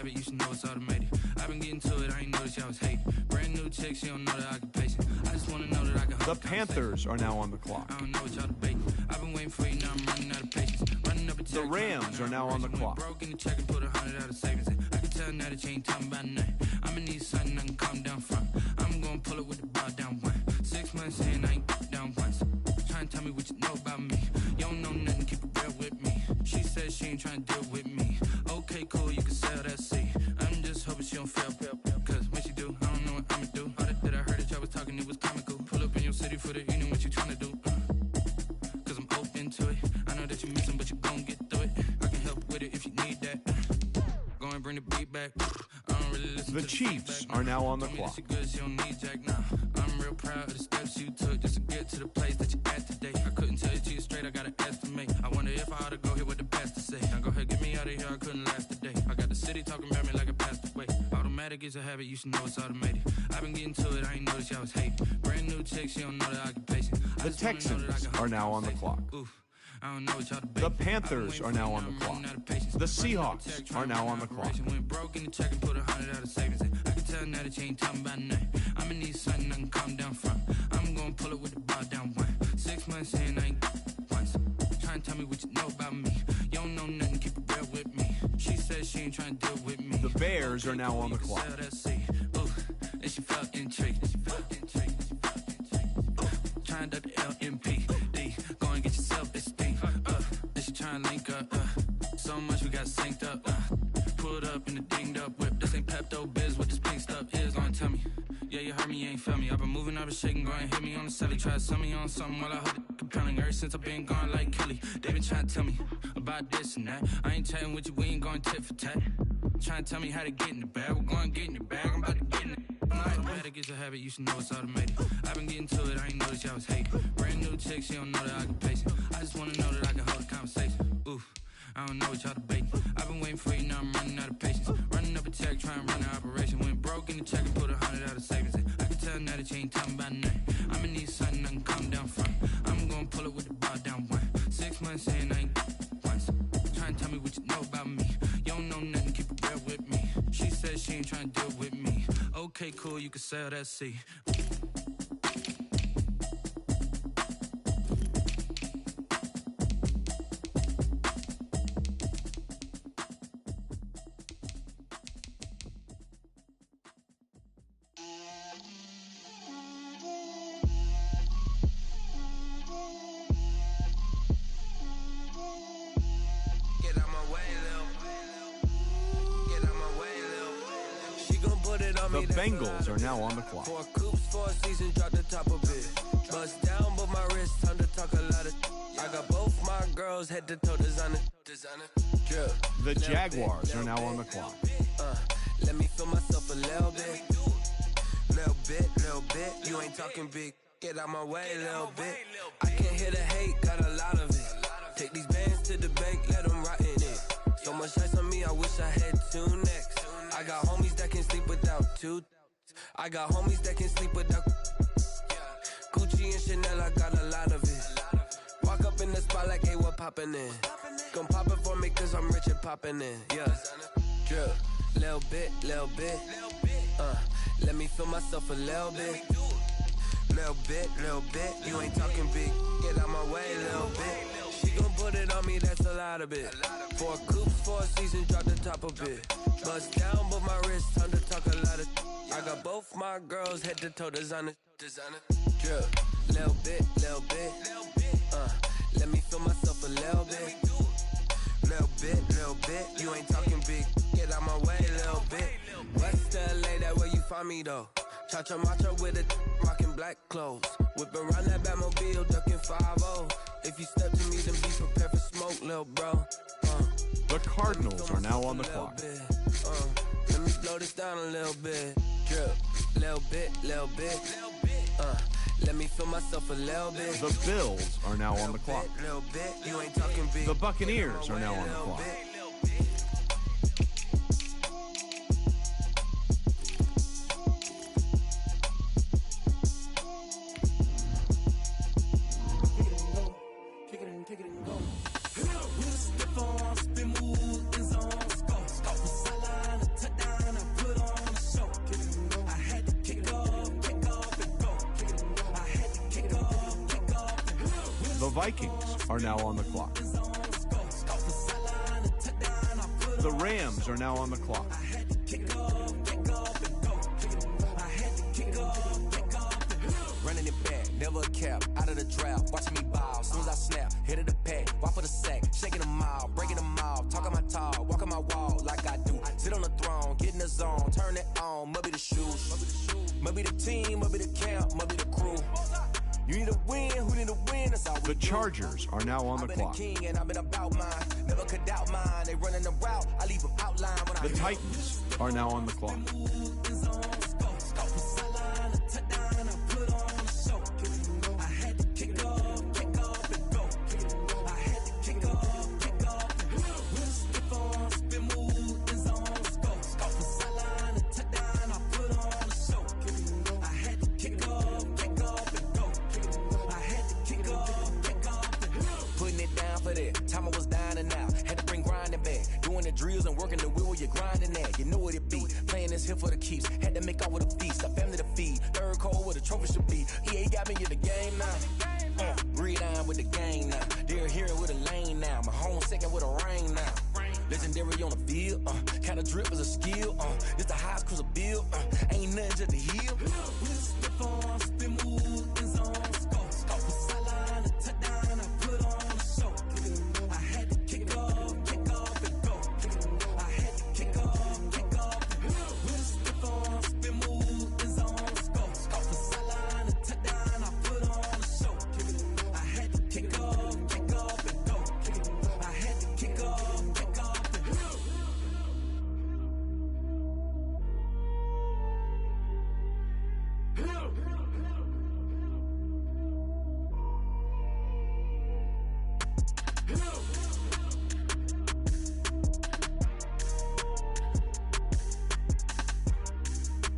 You should know it's automated. I've been getting to it, I ain't noticed y'all was hating. Brand new chick, she don't know the occupation. I just wanna know that I can. The Panthers are now on the clock. I don't know what y'all debating. I've been waiting for you, now I'm running out of patience. Running up a check. The Rams are now on the clock. Broke in the check and put 100 out of savings in. I can tell now that you ain't talking about nothing. I'ma need something I can calm down from. I'm gonna pull it with the ball down one. 6 months in, I ain't down once. Trying to tell me what you know about me. You don't know nothing, keep it real with me. She said she ain't trying to deal with me. Okay, cool, you can sell that seat. I'm just hoping she don't fail. Cause when she do, I don't know what I'ma do. All that I heard that y'all was talking, it was comical. Pull up in your city for the evening, what you tryna do? Cause I'm open to it. I know that you missing, but you gon' get through it. I can help with it if you need that. Go and bring the beat back. I don't really listen the to Chiefs are now on the clock. She good, she don't need Jack now. I'm real proud of the steps you took just to get to the place that you at today. I couldn't tell you to you straight, I gotta estimate. I wonder if I ought to go here with the best to say. Now go ahead, get me out of here, I couldn't last a day. I got the city talking about me like I passed away. Automatic is a habit, you should know it's automated. I've been getting to it, I ain't noticed y'all was hating. Brand new chick, she don't know the occupation. The Texans are now on the clock. I don't know what y'all The Panthers are now on the clock. The Seahawks are now on the clock. Went broke in the check and put 100 out of savings in. I can tell now that you ain't talking about nothing. I'ma need something I can calm down from. I'm gonna pull it with the ball down one. 6 months in, I ain't once. Trying to tell me what you know about me. You don't know nothing, keep it real with me. She said she ain't trying to deal with me. The Bears are now on the clock. And she felt intrigued. Trying to duck the LMP. Go and get yourself this thing. And she trying to link up. So much we got synced up. Pulled up in the dinged up whip. This ain't Pepto Biz, what this pink stuff is. Gonna tell me. Yeah, you heard me, you ain't felt me. I've been moving, I've been shaking, go and hit me on the celly. Try to sell me on something while I hold it compelling. Ever since I've been gone like Kelly, they been trying to tell me about this and that. I ain't chatting with you, we ain't going tit for tat. Trying to tell me how to get in the bag. We're going to get in the bag, I'm about to get in it. Automatic is a habit, you should know it's automated. I've been getting to it, I ain't noticed y'all was hating. Brand new chick, she don't know the occupation. I just wanna know that I can hold a conversation. Oof, I don't know what y'all debating. I've been waiting for you, now I'm running out of patience. Running up a check, trying to run an operation. Went broke in the check and put 100 out of savings in. I can tell now that you ain't talking about nothing. I'ma need something I can calm down from. I'm gonna pull it with the ball down one. 6 months in, I ain't once. Trying to tell me what you know about me. You don't know nothing, keep it real with me. She said she ain't trying to deal with me. Okay, cool, you can sell that seat. The Bengals are now on the clock. 4 coops, 4 seasons, drop the top of it. Bust down, but my wrist, time to talk a lot of. I got both my girls head to toe designer. Drip. The Jaguars are now on the clock. Let me feel myself a little bit. Little bit. You ain't talking big. Get out my way a little bit. I can't hear the hate, got a lot of it. Take these bands to the bank, let them rot in it. So much ice on me, I wish I had two necks. I got homies that can sleep without two. I got homies that can sleep without Gucci and Chanel, I got a lot of it. Walk up in the spot like, hey, what poppin' in? Gon' pop it for me cause I'm rich and poppin' in. Yeah, drip, little bit. Let me feel myself a little bit. Little bit. You ain't talking big. Get out my way a little bit. She gon' put it on me, that's a lot of it. 4 coops, 4 seasons, drop the top a bit. Bust down, but my wrist, time to talk a lot of. I got both my girls, head to toe designer. Drip, little bit. Let me feel myself a little bit. Little bit. You ain't talking big. Get out my way a little bit. West LA, that where you find me though. Cha-cha matcha with a rockin' black clothes. Whip around that Batmobile, ducking 5-0. If you step to me, then be prepared for smoke, lil' bro. The Cardinals are now on the clock. Let me blow this down a little bit. Drip, little bit. Let me feel myself a little bit. The Bills are now on the clock. You ain't talking big. The Buccaneers are now on the clock. The Vikings are now on the clock. The Rams are now on the clock. Running it back, never a cap, out of the draft, watching me ball. Soon as I snap, hit of the pack, walk for the sack, shaking them all, breaking them off, talking my talk, walking my wall like I do. Sit on the throne, get in the zone, turn it on, must be the shoes, must be the team, must be the camp, must be the crew. You need a win, who need a win? That's all we The Chargers are now on the clock. I've been a king and I've been about mine. Never could doubt mine. They running the route. I leave them outline when The Titans are now on the clock. Time I was down and out, had to bring grinding back. Doing the drills and working the wheel where you're grinding at. You know what it be, playing this here for the keeps. Had to make out with a feast, a family to feed. Third cold where the trophy should be. EA got me in the game now. Read on with the game now. They're hearing with a lane now. My home second with a rain now. Legendary on the field, kind of drip is a skill. It's the highest cruiser bill, ain't nothing just to heal.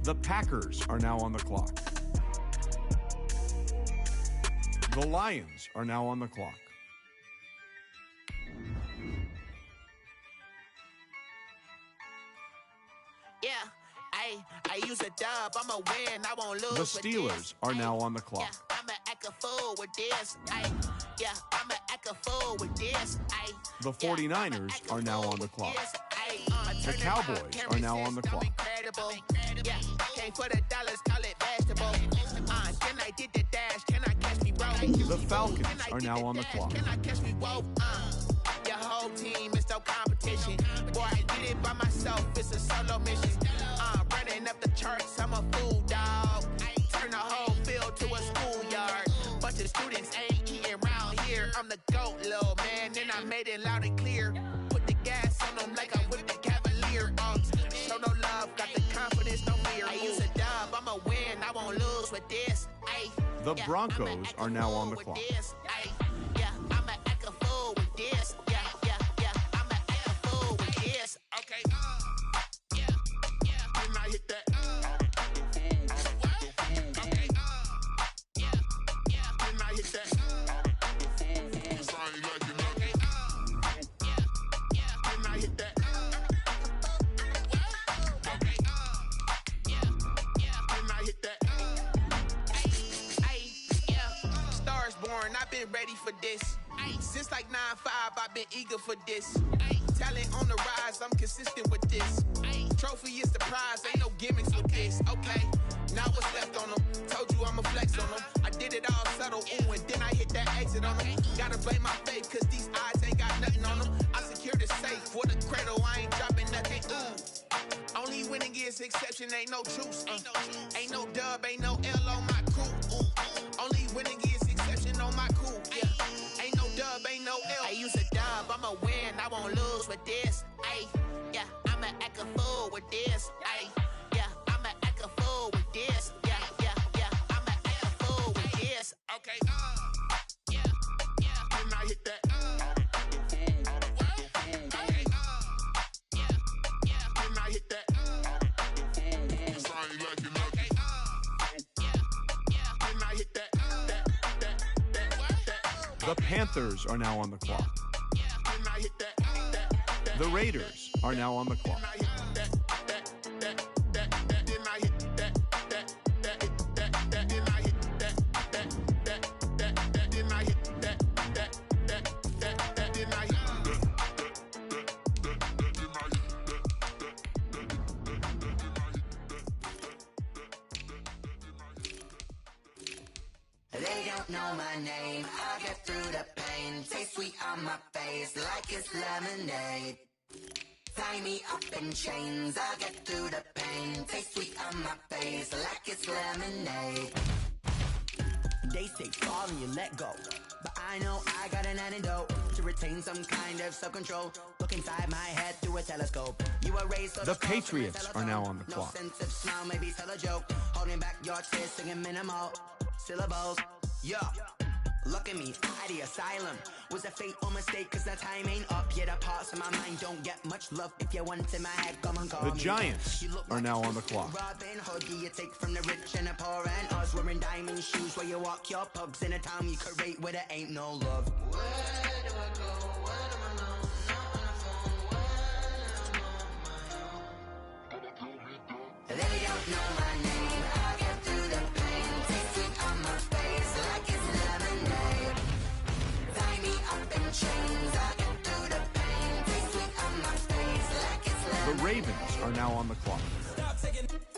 The Packers are now on the clock. The Lions are now on the clock. Yeah, I use a dub, I'ma win, I won't lose. The Steelers are now on the clock. Yeah, I'ma act a fool with this. Yeah, I'ma act a fool with this. The 49ers are now on the clock. The Cowboys are now on the clock. Yeah, came for the dollars, call it vegetable. Can I did the dash? Can I catch me, bro? The Falcons are now on the clock. Can I catch me, whoa? Your whole team is no competition. Boy, I did it by myself, it's a solo mission. Running up the charts, I'm a fool, dog. Turn the whole field to a schoolyard. Bunch of students ain't eating around here. I'm the GOAT, little man, and I made it loud and clear. Put the gas on them like I'm with the Cavalier. Show no love, got The Broncos are now on the clock. Yeah, I'ma act a fool with this. Yeah, I'ma act a fool with this. Okay, yeah, then I hit that. Okay, yeah, then I hit that. Sorry, like you know. Yeah, then I hit that. Okay, yeah, then I hit that. Stars born, I've been ready for this. Since like 9-5, I've been eager for this. Talent on the rise, I'm consistent with this. Trophy is the prize, ain't no gimmicks with this. Okay, now what's left on them? Told you I'ma flex on them. I did it all subtle, ooh, and then I hit that exit on them. Gotta blame my faith, cause these eyes ain't got nothing on them. I secured the safe for the cradle, I ain't dropping nothing, ooh. Only winning is exception, ain't no truce. Ain't no dub, ain't no L on my crew. Only winning is exception on my crew. Yeah. Ain't no dub, ain't no L. I use a dub, I'ma win, I won't lose with this. Ay, yeah, I'ma act a fool with this. Ay, yeah, I'ma act a fool with this. Yeah, I'ma act a fool with this. Okay, yeah, then I hit that. Okay, yeah, then I hit that. Sorry, like you know. Okay, yeah, then I hit that. The Panthers are now on the clock. The Raiders are now on the clock. They don't know my name, I get through the pain. Taste sweet on my face like it's lemonade. Tie me up in chains, I get through the pain. Taste sweet on my face like it's lemonade. They say fall and you let go, but I know I got an antidote to retain some kind of self-control. Look inside my head through a telescope. You were raised so The Patriots are now on the clock. No sense of smile, maybe tell a joke. Holding back your tears, singing minimal syllables. Yeah, look at me, at the asylum. Was a fate or mistake, cause the time ain't up. Yet the parts of my mind don't get much love. If you want in my head, come and call me. The Giants are now on the clock. Robin Hood, you take from the rich and the poor and us. Wearing diamond shoes where you walk your pugs in a town you create where there ain't no love. Where do I go? Where am I known? Not on the phone, when I'm on my own. They don't know my name, I get through the pain. Taste sweet on my face like it's lemonade. Tie me up in chains, I get through the pain. Taste sweet on my face like it's lemonade. The Ravens are now on the clock.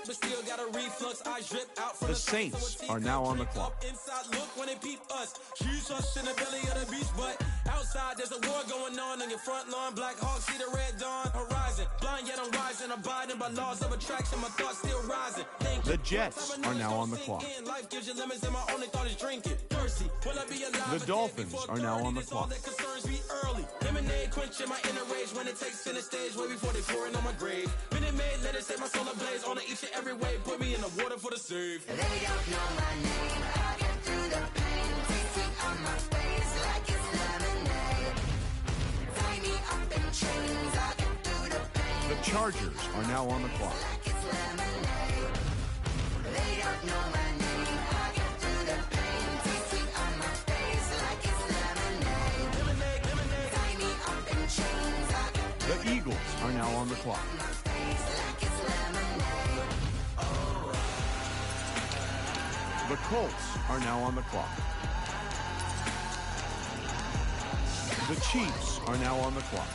But still got a reflux, I drip out from The Saints are now on the clock. Inside look when they peep us. She's us in the belly of the beast, but outside there's a war going on your front lawn. Black Hawk see the red dawn horizon. Blind yet I'm rising, abiding by laws of attraction. My thoughts still rising. The Jets are now on the clock. Life gives you lemons and my only thought is drinking. Thirsty, will I be alive? The Dolphins are now on the clock. That concerns me early. Lemonade quenching my inner rage when it takes center stage way before they pouring on my grave. Minute Maid, let it set my soul ablaze on each and every way. Put me in the water for the save. They don't know my name, I get through the pain. Taste sweet on my face like it's lemonade. Tie me up in chains, I get through the pain. The Chargers are now on the clock. Like it's lemonade. They don't know my name, I get through the pain. Taste sweet on my face like it's lemonade. Lemonade, tie me up in chains, I get through The Eagles are now on the clock. my face like it's lemonade. The Colts are now on the clock. The Chiefs are now on the clock.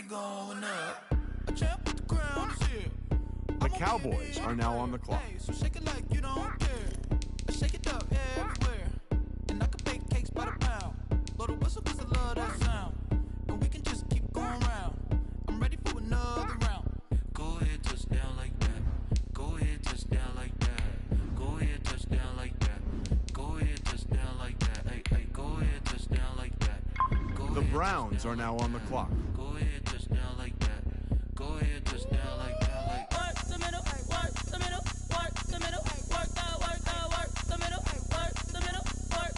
going up. A champ with the crown is here. The Cowboys are now on the clock. So shake it like you don't care. Shake it up everywhere. And I can bake cakes by the pound. Blow the whistle 'cause I love that sound. And we can just keep going round. I'm ready for another round. Go ahead, touch down like that. Go ahead, touch down like that. Go ahead, touch down like that. Go ahead, touch down like that. Hey, hey, go ahead, touch down like that. The Browns are now on the clock. Go ahead, touch down like that. Go ahead, touch down like that. Like work the middle, work the middle, work the middle, work the middle, work the middle, work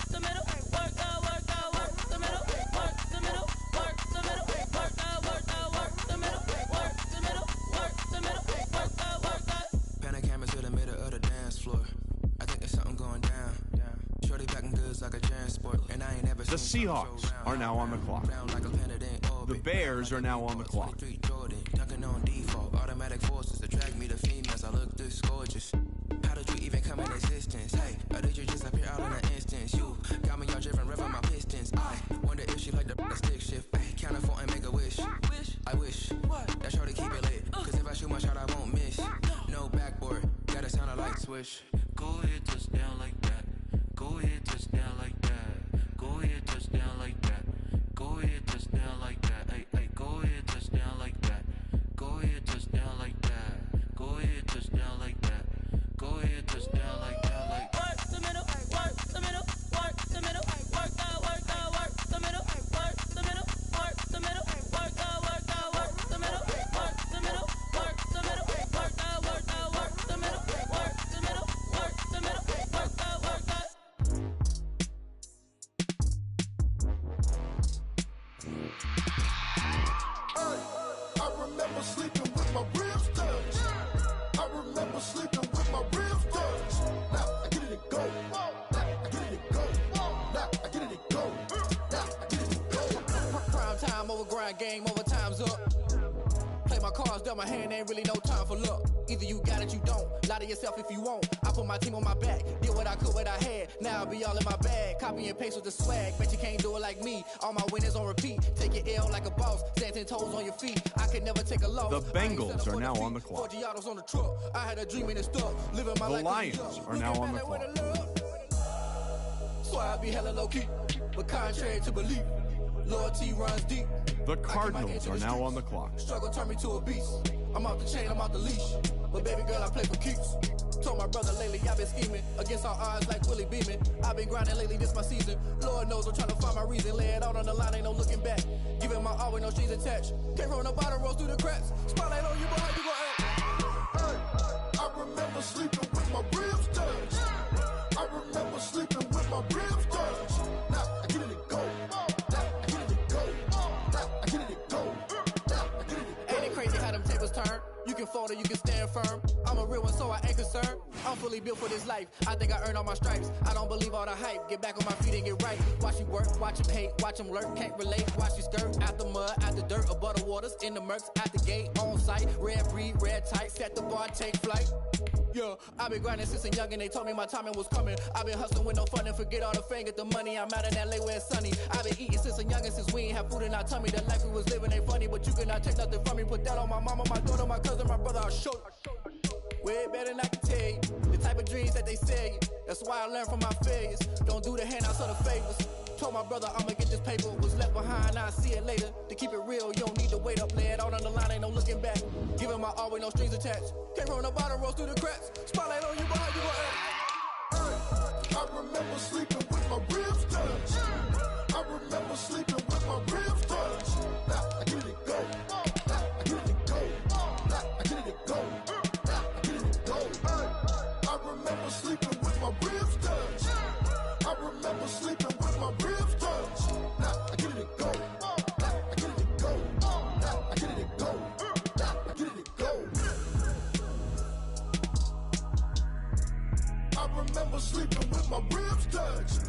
the middle, work the middle, work the middle, work the middle, work the middle, work the middle, work the middle, work the. Pan a camera to the middle of the dance floor. I think there's something going down. Shorty packing goods like a transport, and I ain't never The Seahawks are now on the clock. The Bears are now on the clock. Dunking on default, automatic forces attract me to females. I look this gorgeous. How did you even come in existence? Hey, or did you just appear out in an instance? You got me all driven, revving my pistons. I wonder if she like the stick shift. Hey, count a 4 and make a wish. I wish that shorty keep it lit. 'Cause if I shoot my shot, I won't miss. No backboard, gotta sound a light switch. go ahead, touch down like that. Go ahead, touch down like that. Go ahead, touch down like that. Go ahead, touch down like that. Hey, hey, go ahead, touch down like that. Go ahead, touch down like that. Go ahead, touch down like that. Go ahead, touch down like that. Like work the middle, work the middle, work the middle, work the middle, work the middle, work the middle, work the middle, work the middle, work the middle, work the middle, work the middle, work the middle, work the middle, work the middle, work the. I remember sleeping with my ribs touched. I remember sleeping with my ribs touched. Now I get it to go. Now I get it to go. Now I get it to go. Now I get it to go. Prime time over grind game, over time's up. Play my cards, dealt my hand, ain't really no time for luck. Either you got it, you don't. Lie to yourself if you won't. I put my team on my back, did what I could, what I had. Now I be all in my bag, copy and paste with the swag. Bet you can't do it like me. All my winners on repeat. Take your L like a boss, stand 10 toes on your feet. I could never take a loss. The Bengals are now on the clock. 4 Giottos on the truck. I had a dream and it stuck. Living my The life. Lions are now on the clock. So I be hella low key, but contrary to belief, loyalty runs deep. The Cardinals are now on the clock. Struggle turned me to a beast. I'm off the chain, I'm off the leash. But baby girl, I play for keeps. Told my brother lately, I've been scheming against all odds like Willie Beeman. I've been grinding lately, this my season. Lord knows I'm trying to find my reason. Lay it out on the line, ain't no looking back. Giving my all with no strings attached. Came from the bottom, rolls through the cracks. Spotlight on you, boy, how you gon' act? Hey, I remember sleeping with my ribs touched. I remember sleeping with my ribs touched. Now I get it to go. Now I get it to go. Now I get it to go. Now I get it to go. Ain't it crazy how them tables turn? You can fold or you can stand firm. I'm a real one, so I ain't concerned. I'm fully built for this life. I think I earned all my stripes. I don't believe all the hype. Get back on my feet and get right. Watch you work, watch him hate, watch him lurk. Can't relate, watch you skirt. Out the mud, out the dirt, above the waters, in the murks, out the gate, on site. Red breed, red tight, set the bar, take flight. Yeah, I've been grinding since a young and they told me my timing was coming. I've been hustling with no fun and forget all the fame, get the money. I'm out in LA where it's sunny. I've been eating since a young and since we ain't have food in our tummy. The life we was living ain't funny, but you cannot take nothing from me. Put that on my mama, my daughter, my cousin, my brother, I'll show you. Way better than I can tell you. The type of dreams that they sell you. That's why I learned from my failures. Don't do the handouts or the favors. Told my brother I'ma get this paper. Was left behind, I'll see it later. To keep it real, you don't need to wait up. Lay it out on the line, ain't no looking back. Giving my all with no strings attached. Came from the bottom, rolls through the cracks. Spotlight on you, boy, how you gon' act? I remember sleeping with my ribs touched. I remember sleeping with my ribs touched. Now I get it to go. Now I get it to go. Now I get it to go. Now I get it to go. I remember sleeping with my ribs touched. I remember sleeping with my ribs touched. Now I get it to go. Now I get it to go. Now I get it to go. Now I get it to go. I remember sleeping with my ribs touched.